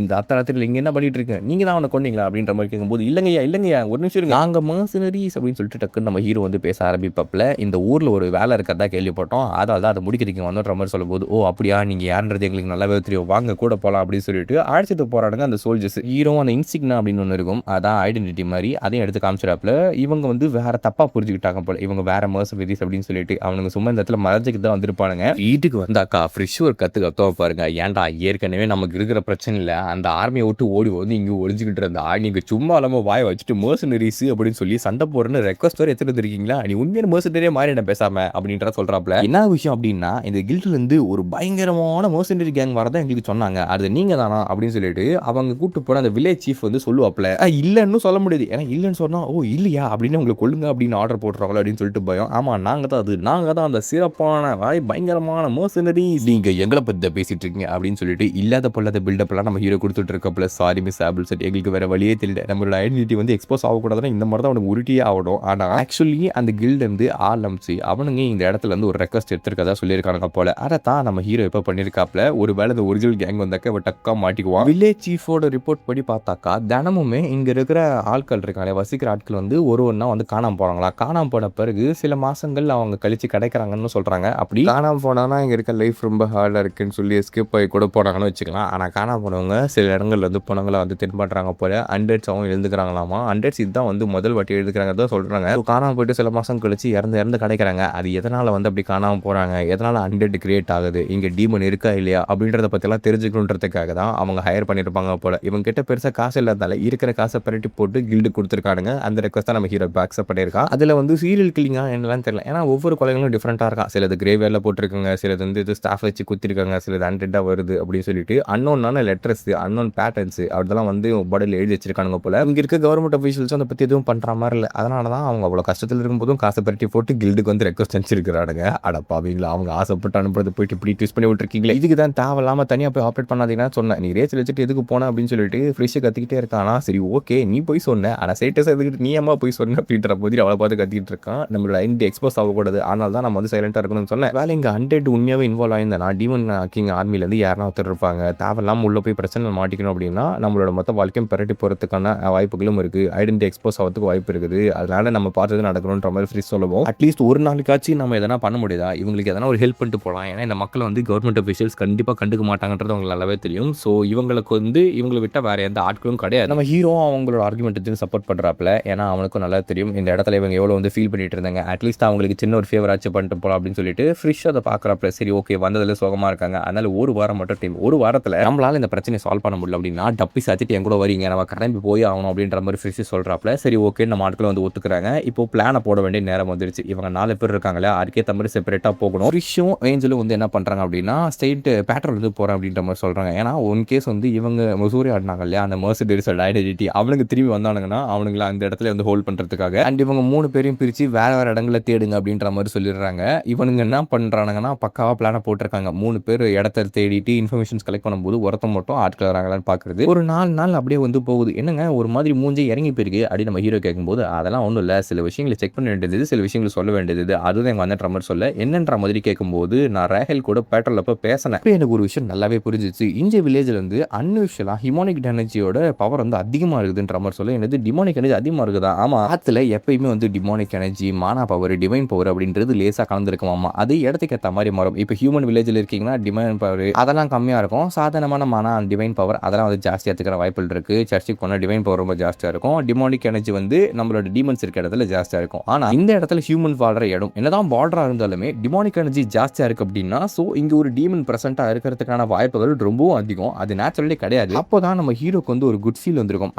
Speaker 1: இந்த அத்தராத்திரியில் இங்க என்ன பண்ணிட்டு இருக்கு, நீங்க தான் அவனை கொண்டீங்களா அப்படின்ற மாதிரி கேட்கும்போது, இல்லைங்கய்யா ஒரு நிமிஷம் இருங்க, நாங்க மர்சனரிஸ் அப்படின்னு சொல்லிட்டு டக்குன்னு நம்ம ஹீரோ வந்து பேச ஆரம்பிப்பப்ல, இந்த ஊர்ல ஒரு வேலை இருக்கிறதா கேள்விப்பட்டோம், அதால தான் அதை முடிக்கிறதுக்கு வந்துன்ற மாதிரி சொல்லும்போது, ஓ அப்படியா, நீங்க யாருன்றது எங்களுக்கு நல்லாவே தெரியும், வாங்க கூட போலாம் அப்படின்னு சொல்லிட்டு அழைச்சிட்டு போறானுங்க அந்த சோல்ஜர்ஸ். ஹீரோ அந்த இன்சிக்னா அப்படின்னு ஒன்று இருக்கும், அதான் ஐடென்டிட்டி மாதிரி, அதையும் எடுத்து காமிச்சிடாப்ல. இவங்க வந்து வேற தப்பா புரிஞ்சுக்கிட்டாங்க போல, இவங்க வேற மர்சனரிஸ் அப்படின்னு சொல்லிட்டு அவனுங்க சும்மா இந்த இடத்துல மறைஞ்சிக்கு தான் வந்திருப்பானுங்க. வீட்டுக்கு வந்தாக்கா ஃப்ரெஷ் ஒரு கத்துவ பாருங்க. ஏன்டா ஏற்கனவே நமக்கு இருக்கிற பிரச்சனை இல்லை, அந்த ஆர்மியை விட்டு ஓடி வந்து இங்கே ஒழிஞ்சுக்கிட்டு இருந்தா நீங்க சும்மா இல்லாம வாய வச்சுட்டு மர்சனரிஸ் அப்படின்னு சொல்லி சண்டை போடுறன்னு ரெக்வஸ்ட் வரை எடுத்துட்டு இருக்கீங்களா, நீ உண்மையான மர்சனரியே மாறி என்ன பேசாம அப்படின்ற சொல்றாப்ல. என்ன விஷயம் அப்படின்னா, இந்த கில்ட்ல இருந்து ஒரு பயங்கரமான மர்சனரி கேங் வரதான் எங்களுக்கு சொன்னாங்க, அது நீங்க தானா அப்படின்னு சொல்லிட்டு அவங்க கூட்டு போன அந்த வில்லேஜ் சீஃப் வந்து சொல்லுவாப்ல. இல்லன்னு சொல்ல முடியாது, ஏன்னா இல்லன்னு சொன்னா ஓ இல்லையா அப்படின்னு உங்களுக்கு கொள்ளுங்க அப்படின்னு ஆர்டர் போட்டுறாங்களோ அப்படின்னு சொல்லிட்டு பயம். ஆமா நாங்க தான் அந்த சிறப்பான பயங்கரமான மர்சனரிஸ், நீங்க எங்களை பத்தி பேசிட்டு இருக்கீங்க அப்படின்னு சொல்லிட்டு இல்லாத பொல்லாத பில்டப் எல்லாம் நம்ம ஹீரோ கொடுத்துட்டு இருக்கப்பல. சாரி மிஸ் ஆபிள் செட், எங்களுக்கு வேற வழியே தெரியல, நம்மளோட ஐடென்டிட்டி வந்து எக்ஸ்போஸ் ஆகக்கூடாதுன்னா இந்த மாதிரி தான் அவனுக்கு உருட்டியே ஆகணும். ஆனா ஆக்சுவலி அந்த கில்டு வந்து ஆரம்பிச்சு அவனுங்க இந்த இடத்துல இருந்து ஒரு ரெக்வஸ்ட் எடுத்திருக்கதா சொல்லியிருக்காங்க போல. அதான் நம்ம ஹீரோ எப்ப பண்ணிருக்காப்ல, ஒரு வேலை இந்த ஒரிஜினல் கேங் வந்தாக்க டக்கா மாட்டிக்குவான். வில்லேஜ் சீஃபோட ரிப்போர்ட் படி பார்த்தாக்கா தினமுமே இங்க இருக்கிற ஆட்கள் இருக்காங்க, வசிக்கிற ஆட்கள் வந்து ஒன்னா வந்து காணாம போறாங்களா. காணாம போன பிறகு சில மாசங்கள் அவங்க கழிச்சு கிடைக்கிறாங்கன்னு சொல்றாங்க. அப்படி காணாம போனா இங்க இருக்க லைஃப் ரொம்ப ஹார்டா இருக்குன்னு சொல்லி எஸ்கேப் ஆகி கூட போனாங்கன்னு வச்சுக்கலாம். ஆனா காணாம போனவங்க சில இடங்கள்ல வந்து போனவங்களை வந்து தென்படுறாங்க போல. ஹண்ட்ரட்ஸ் அவங்க எழுந்துக்கிறாங்களாமா. ஹண்ட்ரட்ஸ் இதுதான் வந்து முதல் வாட்டி எழுதுக்கிறாங்க தான் சொல்றாங்க. காணாம போயிட்டு சில மாசம் கழிச்சு இறந்து கிடைக்கிறாங்க. அது எதனால வந்து அப்படி காணாம போறாங்க, எதனால ஹண்ட்ரட் கிரியேட் ஆகுது, இங்க டீமன் இருக்கா இல்லையா அப்படின்றத பத்தி எல்லாம் தெரிஞ்சுக்கணுன்றதுக்காக தான் அவங்க ஹையர் பண்ணிருப்பாங்க போல. இவங்க கிட்ட பெருசா காசு இல்லாதால இருக்கிற காசை பரட்டி போட்டு கில்டு கொடுத்துருக்கானுங்க. அந்த ரெக்வஸ்ட் தான் நம்ம ஹீரோ அக்செப்ட் பண்ணியிருக்கான். அதுல வந்து சீரியல் கில்லிங்கா என்னன்னு தெரியல, ஏன்னா ஒவ்வொரு கொலைகளும் டிஃப்ரெண்டா இருக்கா. சிலது கிரேவியர்ல போட்டிருக்காங்க, சிலது வந்து இது ஸ்டாஃப் வச்சு குத்திருக்காங்க, சிலது ஹண்ட்ரடா வருது அப்படின்னு சொல்லிட்டு அன்னோன்னான லெட்டர்ஸ், அன்னோன் பேட்டர்ன்ஸ் அதெல்லாம் வந்து பாடியில் எழுதி வச்சிருக்கானுங்க போல. இங்க இருக்க கவர்மெண்ட் அஃபீஷியல்ஸ் அதை பத்தி எதுவும் பண்ற மாதிரி இல்லை. அதனால தான் அவங்க அவ்வளவு கஷ்டத்தில் இருக்கும்போதும் காசை பரட்டி போட்டு கில்டுக்கு வந்து ரெக்வஸ்ட் அனுப்பிச்சிருக்கிறானுங்க. அடப்பாவீங்களா, அவங்க ஆசைப்பட்டு அனுப்புறது போயிட்டு இப்படி ட்விஸ்ட் பண்ணி விட்டுருக்கீங்களே, இதுக்கு தான் தேவையில்லாம தனியா போய் ஆப்ரேட் பண்ணாதீங்கன்னா சொன்னேன். நீ ரேஸ் வச்சுட்டு எதுக்கு போன அப்படின்னு சொல்லிட்டு ஃப்ரெஷ்ஷை கத்திக்கிட்டே இருக்கானா. சரி ஓகே நீ போய் சொன்ன, ஆனால் சேட்டஸ் எதுக்கிட்டு நீ அம்மா போய் சொன்ன அப்படின்ற போது அவளை பார்த்து கத்திட்டு இருக்கான். நம்மளோட ஐடென்டி எக்ஸ்போஸ் ஆகக்கூடாது, அதனால தான் நம்ம வந்து சைலண்டா இருக்கணும்னு சொன்னேன். வேலை இங்க ஹண்ட்ரட் உண்மையாவே இன்வால்வ் ஆயிருந்தா டீமன் கிங் ஆர்மில இருந்து யாரா ஒருத்தர் இருப்பாங்க, தேவையில்லாம உள்ள போய் பிரச்சனை மாட்டிக்கணும் அப்படின்னா நம்மளோட மொத்த வாழ்க்கையும் பரட்டி போறதுக்கான வாய்ப்புகளும் இருக்கு, ஐடென்டி எக்ஸ்போஸ் ஆகிறதுக்கு வாய்ப்பு இருக்குது. அதனால நம்ம பார்த்தது நடக்கணும்ன்ற மாதிரி ஃப்ரீ சொல்லுவோம். அட்லீஸ்ட் ஒரு நாளைக்காச்சும் நம்ம எதனா பண்ண முடியுதா, இவங்களுக்கு எதனா ஒரு ஹெல்ப் பண்ணிட்டு போகலாம். ஏன்னா இந்த மக்கள் வந்து கவர்மெண்ட் அஃபீஷியல்ஸ் கண்டிப்பா கண்டுக்க மாட்டாங்கன்றது அவங்களுக்கு நல்லாவே தெரியும். ஸோ இவங்களுக்கு வந்து இவங்களை விட்டா வேற எந்த ஆட்களும் கிடையாது. நம்ம ஹீரோ அவங்களோட ஆர்குமெண்ட் சப்போர்ட் பண்றாப்ல, ஏன்னா அவனுக்கும் நல்லா தெரியும் இந்த இடத்துல இவங்க எவ்வளவு வந்து ஃபீல் பண்ணிட்டு இருந்தாங்க. அட்லீஸ்ட் அவங்களுக்கு சின்ன ஒரு ஃபேவர் ஆச்சு பண்ணிட்டு போகலாம் அப்படின்னு சொல்லிட்டு ஃப்ரெஷ்ஷாக அதை பார்க்குறாப்ல. சரி ஓகே வந்ததில் சுகமாக இருக்காங்க, அதனால ஒரு வாரம் மட்டும் டைம், ஒரு வாரத்தில் நம்மளால இந்த பிரச்சனையை சால்வ் பண்ண முடியல அப்படின்னா டப்பி சாத்திட்டு என் கூட வரீங்க, நம்ம கிளம்பி போய் ஆகணும் அப்படின்ற மாதிரி ஃப்ரெஷ் சொல்கிறாப்ல. சரி ஓகே நம்ம ஆட்களை வந்து ஒத்துக்கிறாங்க. இப்போ பிளானை போட வேண்டிய நேரம் வந்துருச்சு. இவங்க 4 பேர் இருக்காங்களே, அதுக்கேற்ற மாதிரி செப்பரேட்டாக போகணும். ஃப்ரெஷ்ஷும் ஏஞ்சலும் வந்து என்ன பண்ணுறாங்க அப்படின்னா ஸ்டேட் பேட்ரோல் வந்து போகிறேன் அப்படின்ற மாதிரி சொல்கிறாங்க. ஏன்னா ஒன் கேஸ் வந்து இவங்க மசூரி ஆடினாங்க இல்லையா, அந்த மர்சிடிஸோட ஐடென்டிட்டி அவனுக்கு திரும்பி வந்தானுங்கன்னா அவனுங்களை அந்த இடத்துல வந்து ஹோல்ட் பண்ணுறதுக்காக அண்ட் இவங்க 3 பேரையும் பிரித்து வேற வேற இடங்களை தேடுங்க அப்படின்ற மாதிரி சொல்லிடுறாங்க. இவனுங்க என்ன பண்ணுறானுங்கன்னா பக்காவாக பிளானை போட்டிருக்காங்க. 3 பேர் இடத்த தேடிட்டு இன்ஃபர்மேஷன்ஸ் கலெக்ட் பண்ணும்போது ஒருத்தம் மட்டும் ஆட்கள் வராங்களான்னு பார்க்குறது. ஒரு 4 நாள் அப்படியே வந்து போகுது. என்னங்க ஒரு மாதிரி மூஞ்சி இறங்கி போயிருக்கு அப்படின்னு நம்ம ஹீரோ கேட்கும்போது, அதெல்லாம் ஒன்றும் இல்லை, சில விஷயங்களை செக் பண்ண வேண்டியது, சில விஷயங்கள் சொல்ல வேண்டியது, அதுதான் எங்கள் வந்துன்ற மாதிரி சொல்ல என்னன்ற மாதிரி கேட்கும்போது, நான் ரேஹல் கூட பேட்ரோல் அப்போ பேசினேன். இப்போ எனக்கு ஒரு விஷயம் நல்லாவே புரிஞ்சிச்சு. இந்திய வில்லேஜில் வந்து அன்யூஷுவலாக ஹியூமனிக் எனர்ஜியோட பவர் வந்து அதிகமாக இருக்குதுன்ற மாதிரி சொல்ல, என்னது டிமானிக் எனர்ஜி அதிகமாக இருக்குதா? ஆமாம், ஆற்றுல எப்பயுமே வந்து டிமானிக் எனர்ஜி, மானா பவர், டிவைன் பவர் அப்படின்றது லேசாக கலந்துருக்குமாமா. அது இடத்துக்கு ஏற்ற மாதிரி மாறும். இப்போ ஹியூமன் வில்லேஜில் இருக்கீங்கன்னா டிவைன் பவர் அதெல்லாம் கம்மியாக இருக்கும். சாதாரணமான மானா டிவைன் பவர் அதெல்லாம் வந்து ஜாஸ்தியாக எடுத்துக்கிற வாய்ப்புகள் இருக்குது. சர்ச்சுக்கு போனால் டிவைன் பவர் ரொம்ப ஜாஸ்தியாக இருக்கும். டிமானிக் எனர்ஜி வந்து நம்மளோட டீமன்ஸ் இருக்க இடத்துல ஜாஸ்தியாக இருக்கும். ஆனால் இந்த இடத்துல ஹியூமன் வாழ்ற இடம் என்னதான் பார்டராக இருந்தாலுமே டிமானிக் எனர்ஜி ஜாஸ்தியாக இருக்குது அப்படின்னா, ஸோ இங்கே ஒரு டீமன் ப்ரெசென்ட்டாக இருக்கிறதுக்கான வாய்ப்புகள் ரொம்பவும் அதிகம். அது நேச்சுரலி கிடையாது. அப்போ தான் நம்ம ஹீரோக்கு வந்து ஒரு குட் ஃபீல் வந்திருக்கும்.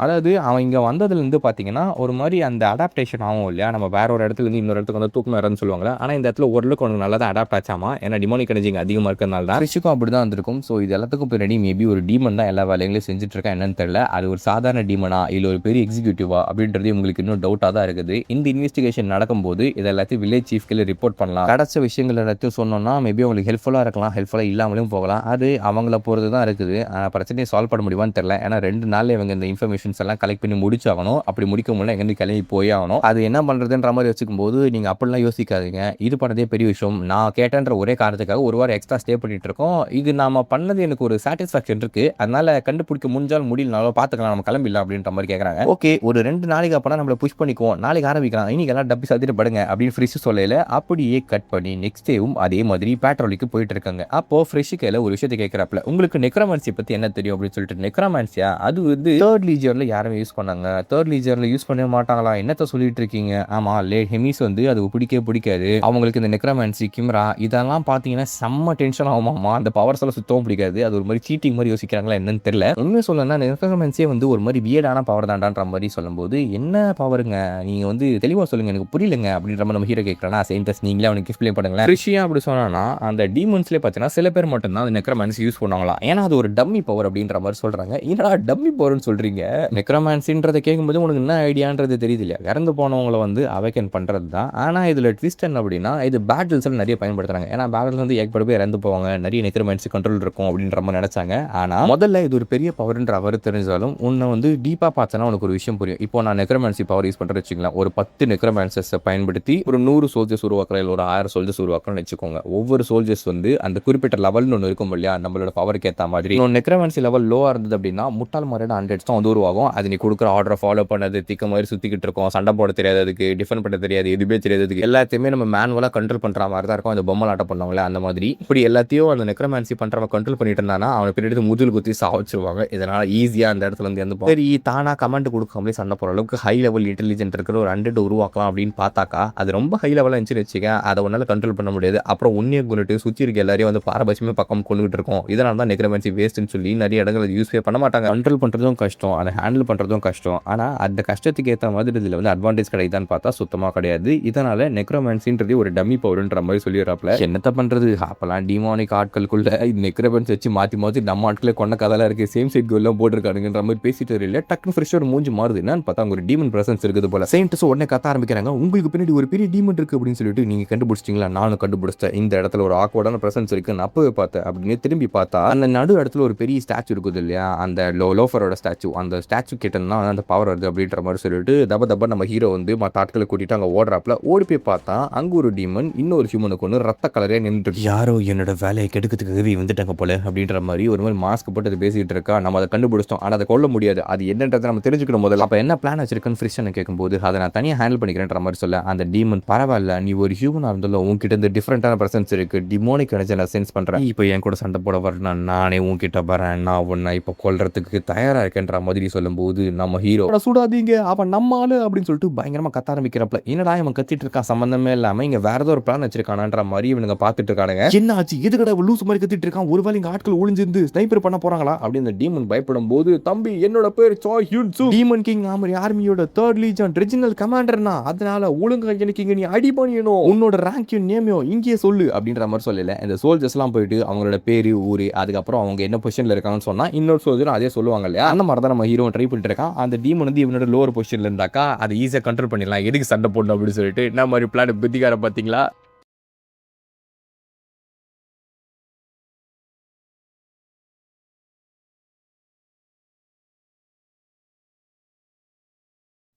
Speaker 1: அதாவது அவன் இங்கே வந்ததுலேருந்து பார்த்தீங்கன்னா ஒரு மாதிரி அந்த அடாப்டேஷன் ஆகும் இல்லையா, நம்ம வேற ஒரு இடத்துல இருந்து இன்னொரு இடத்துக்கு வந்து தூக்கம் வரன்னு சொல்லுவாங்க. ஆனால் இந்த இடத்துல ஓரளவுக்கு உனக்கு நல்லா தான் அடாப்ட் ஆச்சாமா, ஏன்னா டிமோனிக் எனர்ஜி அதிகமாக இருக்கிறதுனால தான். ஃபிஷ்ஷுக்கும் அப்படி தான் வந்திருக்கும். ஸோ இது எல்லாத்துக்கும் பின்னாடி மேபி ஒரு டீமன் தான் எல்லா வேலைகளையும் செஞ்சுட்டு இருக்கா என்னன்னு தெரியல. அது ஒரு சாதாரண டீமனா இல்லை ஒரு பெரிய எக்ஸிக்யூட்டிவா அப்படின்றது உங்களுக்கு இன்னும் டவுட்டாக தான் இருக்குது. இந்த இன்வெஸ்டிகேஷன் நடக்கும்போது இதை எல்லாத்தையும் வில்லேஜ் சீஃப்க்கு ரிப்போர்ட் பண்ணலாம். கிடைச்ச விஷயங்கள் எல்லாத்தையும் சொன்னோம்னா மேபி அவங்களுக்கு ஹெல்ப்ஃபுல்லாக இருக்கலாம், ஹெல்ப்ஃபுல்லாக இல்லாமலும் போகலாம். அது அவங்கள பொறுத்து தான் இருக்குது. பிரச்சனையை சால்வ் பண்ண முடியுமான்னு தெரியல. ஏன்னா 2 நாளில் இவங்க இந்த இன்ஃபர்மேஷன்ஸ் எல்லாம் கலெக்ட் பண்ணி முடிச்சாகணும். அப்படி முடிக்க முடியல எங்கேருந்து கிளம்பி போய் ஆகணும். அது என்ன பண்ணுறதுன்ற மாதிரி வச்சுக்கும் போது நீங்கள் அப்படிலாம் யோசிக்காதீங்க. இது பண்ணதே பெரிய விஷயம். நான் கேட்டேன்ற ஒரே காரணத்துக்காக ஒரு வாரம் எக்ஸ்ட்ரா ஸ்டே பண்ணிட்டு இருக்கோம். இது நாம பண்ணது எனக்கு ஒரு சாட்டிஸ்ஃபேக்ஷன் இருக்கு. அதனால கண்டுபிடிக்க முடிஞ்சாலும் முடியலனாலும் பார்த்துக்கலாம், நம்ம கிளம்பிடலாம் அப்படின்ற மாதிரி கேட்குறாங்க. ஓகே, ஒரு 2 நாளைக்கு அப்புறம் நம்மளை புஷ் பண்ணிக்குவோம், நாளைக்கு ஆரம்பிக்கலாம், இன்னைக்கு எல்லாம் டப்பி சாத்திட்டு படுங்க அப்படின்னு ஃப்ரெஷ் சொல்லல. அப்படியே கட் பண்ணி நெக்ஸ்ட் டேவும் அதே மாதிரி பேட்ரோலுக்கு போயிட்டு இருக்காங்க. அப்போ ஃப்ரெஷ் கையில் ஒரு விஷயத்தை கேட்குறாப்ல, உங்களுக்கு நெக்ரோமான்சி பற்றி என்ன தெரியும் அப்படின்னு சொல்லிட்டு. நெக்ரோமான்சியா? அது வந்து 3rd லீஜியர்ல யாருமே யூஸ் பண்ணாங்க, 3rd லீஜியர்ல யூஸ் பண்ண மாட்டாங்களா, என்னத்த சொல்லிட்டு இருக்கீங்க? ஆமா, ஹெமிஸ் வந்து அது பிடிக்காது அவங்களுக்கு. இந்த நெக்ரோமான்சி கிம்ரா இதெல்லாம் பார்த்தீங்கன்னா செம்ம டென்ஷன் ஆகுமாமா. அந்த பவர்ஸ் எல்லாம் சுத்தவும் பிடிக்காது. அது ஒரு மாதிரி சீட்டிங் மாதிரி யோசிக்கிறாங்களா என்னன்னு தெரியல. உண்மையை சொல்லணும்னா நெக்ரோமான்சியே வந்து ஒரு மாதிரி வியர்டான பவர் தாண்டான்ற மாதிரி சொல்லும்போது, என்ன பவருங்க நீங்க வந்து தெளிவாக சொல்லுங்க, எனக்கு புரியலங்க அப்படின்ற மாதிரி நம்ம ஹீரோ கேட்கறா. செயின்டஸ் நீங்களே அவனுக்கு எக்ஸ்பிளைன் பண்ணுங்களேன். ரிஷியா அப்படி சொன்னா அந்த டீமன்ஸ்லேயே பார்த்தீங்கன்னா சில பேர் மட்டும் தான் நெக்ரோமான்சி யூஸ் பண்ணுவாங்களா, ஏன்னா அது ஒரு டம்மி பவர் அப்படின்ற மாதிரி சொல்றாங்க. என்னடா டம்மி பவர்னு சொல்றீங்க? நெக்ரோமான்சின்றதை கேட்கும்போது உனக்கு என்ன ஐடியான்றது தெரியுது இல்லையா? இறந்து போனவங்களை வந்து அவேக்கன் பண்றது தான். ஆனால் இதில் ட்விஸ்ட் என்ன அப்படின்னா, இது பேட்டில்ஸில் நிறைய பயன்படுத்துறாங்க. ஏன்னா பேட்டில் வந்து ஏற்பட போய் இறந்து போவாங்க, நிறைய நெக்ரோமான்சி கண்ட்ரோல் இருக்கும் அப்படின்ற மாதிரி நினைச்சாங்க. ஆனால் முதல்ல இது ஒரு பெரிய பவர்ன்ற அவர் தெரிஞ்சாலும் உன்னை வந்து டீப்பாக பார்த்தனா உனக்கு ஒரு விஷயம் புரியும். இப்போ நான் நெக்ரோமான்சி பவர் யூஸ் பண்ணுறேன்னு வச்சுக்கலாம், ஒரு 10 நெக்ரோமான்சர்ஸை பயன்படுத்தி ஒரு 100 சோல்ஜர்ஸ் உருவாக்குறேன், இல்லை ஒரு 1000 சோல்ஜர்ஸ் உருவாக்குறேன்னு வச்சுக்கோங்க. ஒவ்வொரு சோல்ஜர்ஸ் வந்து அந்த குறிப்பிட்ட லெவல்னு ஒன்று இருக்கும் இல்லையா, நம்மளோட பவருக்கு ஏற்ற மாதிரி. நெக்ரோமான்சி லெவல் லோவாக இருந்தது அப்படின்னா முட்டாள் மாதிரியான 100s தான் வந்து உருவாகும். அது நீ கொடுக்குற ஆர்டரை ஃபாலோ பண்ணது திக்க மாதிரி சுற்றிக்கிட்டு இருக்கும், சண்டை போட தெரியாது, அதுக்கு டிஃபெண்ட் பண்ண தெரியாது, எதுவுமே தெரியாது, அதுக்கு எல்லாத்தையுமே நம்ம மேனுவலாக கண்ட்ரோல் பண்ணுற மாதிரி தான் இருக்கும். அந்த பொம்மை ஆட்டம் பண்ணுவாங்களே அந்த மாதிரி. இப்படி எல்லாத்தையும் அந்த நெக்ரோமான்சி பண்ணுறவங்க கண்ட்ரோல் பண்ணிட்டு இருந்தானா அவனை பின்னாடி முதல் குத்தி சாவச்சிருவாங்க. இதனால ஈஸியாக அந்த இடத்துல வந்து இருந்து சரி தானா கமெண்ட் கொடுக்காமலே சண்டை போகிற அளவுக்கு ஹை லெவல் இன்டெலிஜென்ட் இருக்கிற ஒரு 100 உருவாக்கலாம் அப்படின்னு பார்த்தாக்கா அது ரொம்ப ஹை லெவலாக இருந்துச்சு வச்சுக்க, அதை ஒன்றால் கண்ட்ரோல் பண்ண முடியாது. அப்புறம் உன்னியை கொண்டுட்டு சுற்றி இருக்க எல்லாரையும் வந்து பாரபட்சமே பக்கம் கொண்டுகிட்டு இருக்கும். இதனால தான் நெக்ரோமான்சி வேஸ்ட்னு சொல்லி நிறைய இடங்கள் யூஸ்வே பண்ண மாட்டாங்க. கண்ட்ரோல் பண்ணுறதும் கஷ்டம், அதை ஹேண்டில் பண்ணுறதும் கஷ்டம். ஆனால் அந்த கஷ்டத்துக்கு ஏற்ற மாதிரி இதில் வந்து அட்வான்டேஜ் கிடைக்குதான்னு பார்த்தா சுத்தமாக கிடையாது. இதனால நெக்ரோமான்சின்றது ஒரு டம்மி பவர்ன்ற மாதிரி சொல்லிடுறாப்ல. என்னத்த பண்ணுறது, அப்பெல்லாம் டிமானிக் ஆட்களுக்குள்ள நெக்ரோமான்சி வச்சு மாற்றி மாற்றி நம்ம ஆட்களே கொண்ட கதையெல்லாம் இருக்குது, சேம் சைட் கோல்லாம் போட்டிருக்கானுங்கன்ற மாதிரி பேசிட்டு இல்லை. டக்குனு ஃப்ரெஷ்ஷாக ஒரு மூஞ்சி மாறுது. என்னன்னு பார்த்தா அங்கே ஒரு டீமன் பிரசன்ஸ் இருக்குது போல. செயின்ட்ஸ் உடனே கத்த ஆரம்பிக்கிறாங்க, உங்களுக்கு பின்னாடி ஒரு பெரிய டீமன் இருக்குது அப்படின்னு சொல்லிட்டு. நீங்கள் கண்டுபிடிச்சிட்டிங்களா? நானும் கண்டுபிடிச்சேன், இந்த இடத்துல ஒரு ஆக்வர்டான பிரசன்ஸ் இருக்குது, நான் அப்பவே பார்த்தேன் அப்படின்னு திரும்பி பார்த்தா அந்த நடு இடத்துல ஒரு பெரிய ஸ்டாச்சு இருக்குது இல்லையா, அந்த லோஃபரோட ஸ்டாச்சு. அந்த ஸ்டாச்சு கிட்டனா அந்த பவர் வருது அப்படின்ற மாதிரி சொல்லிட்டு தப்ப நம்ம ஹீரோ வந்து மற்ற ஆட்களை கூட்டிட்டு அங்கே ஓடுறாப்புல. ஓடி போய் பார்த்தா அங்கே ஒரு டீமன் இன்னொரு ஹியூமனுக்கு ஒன்று ரத்த கலரே நின்று, யாரோ என்னோட வேலையை கெடுக்கிறதுக்காகவே வந்துட்டாங்க போல அப்படின்ற மாதிரி ஒரு மாதிரி மாஸ்க் போட்டு அதை பேசிட்டு இருக்கா. நம்ம அதை கண்டுபிடிச்சோம், ஆனால் அதை கொல்ல முடியாது. அது என்னன்றதை நம்ம தெரிஞ்சுக்கணும் முதல்ல. அப்போ என்ன பிளான் வச்சிருக்கேன்னு ஃப்ரிஷனை கேட்கும்போது அதை நான் தனியாக ஹேண்டில் பண்ணிக்கிறேன்ற மாதிரி சொல்ல, அந்த டீமன் பரவாயில்ல, நீ ஒரு ஹியூமனாக இருந்தாலும் உங்ககிட்ட இருந்து டிஃப்ரெண்டான பிரசன்ஸ் இருக்கு, டிமோனிக் எனர்ஜி நான் சென்ஸ் பண்ணுறேன், இப்போ என் கூட சண்டை போட வரணும், நானே உங்ககிட்ட வரேன், நான் உன்னை இப்போ கொல்றதுக்கு தயாராக இருக்கேன்ற மாதிரி சொல்லும்போது நம்ம ஹீரோ சுடாதீங்க அவன் நம்ம ஆளு அப்படின்னு சொல்லிட்டு பயங்கரமாக கத்த ஆரம்பிக்கிறப்பல, என்னடா இவன் கத்திட்டு இருக்கான் சம்பந்தமே இல்லாமல், இங்கே வேற ஏதோ ஒரு பிளான் வச்சிருக்கானான்ற மாதிரி இவனுங்க பார்த்துட்டு இருக்கானுங்க. என்ன ஆச்சு, எதுக்கடா லூஸ் மாதிரி கத்திட்டு இருக்கான், ஒருவேளை இங்கே ஆட்கள் ஒளிஞ்சிருந்து ஸ்னைப்பர் பண்ண போறாங்களா அப்படின்னு இந்த டீமன் பயப்படும் போது, தம்பி என்னோட பேர் Sai Hyun Soo, demon king ஆர்மியோட 3rd லீஜன் ரெஜினல் கமாண்டர்னா, அதனால ஒழுங்கா எனக்கு இங்க நீ அடி பண்ணியணும், உன்னோட ரேங்கையும் நேமையும் இங்கேயே சொல்லு அப்படின்ற மாதிரி சொல்லல. இந்த சோல்ஜர்ஸ் எல்லாம் போயிட்டு அவங்களோட பேரு ஊரு அதுக்கப்புறம் அவங்க என்ன பொசிஷன்ல இருக்காங்கன்னு சொன்னா இன்னொரு சோல்ஜரும் அதே சொல்லுவாங்க இல்லையா, அந்த மாதிரி தான் நம்ம ஹீரோ ட்ரை பண்ணிட்டு இருக்கான். அந்த டீமன் வந்து இவனோட லோவர் பொசிஷன்ல இருந்தாக்கா அதை ஈஸியாக கண்ட்ரோல் பண்ணிடலாம், எதுக்கு சண்டை போடணும் அப்படின்னு சொல்லிட்டு என்ன மாதிரி பிளான் புத்திகார பார்த்தீங்களா.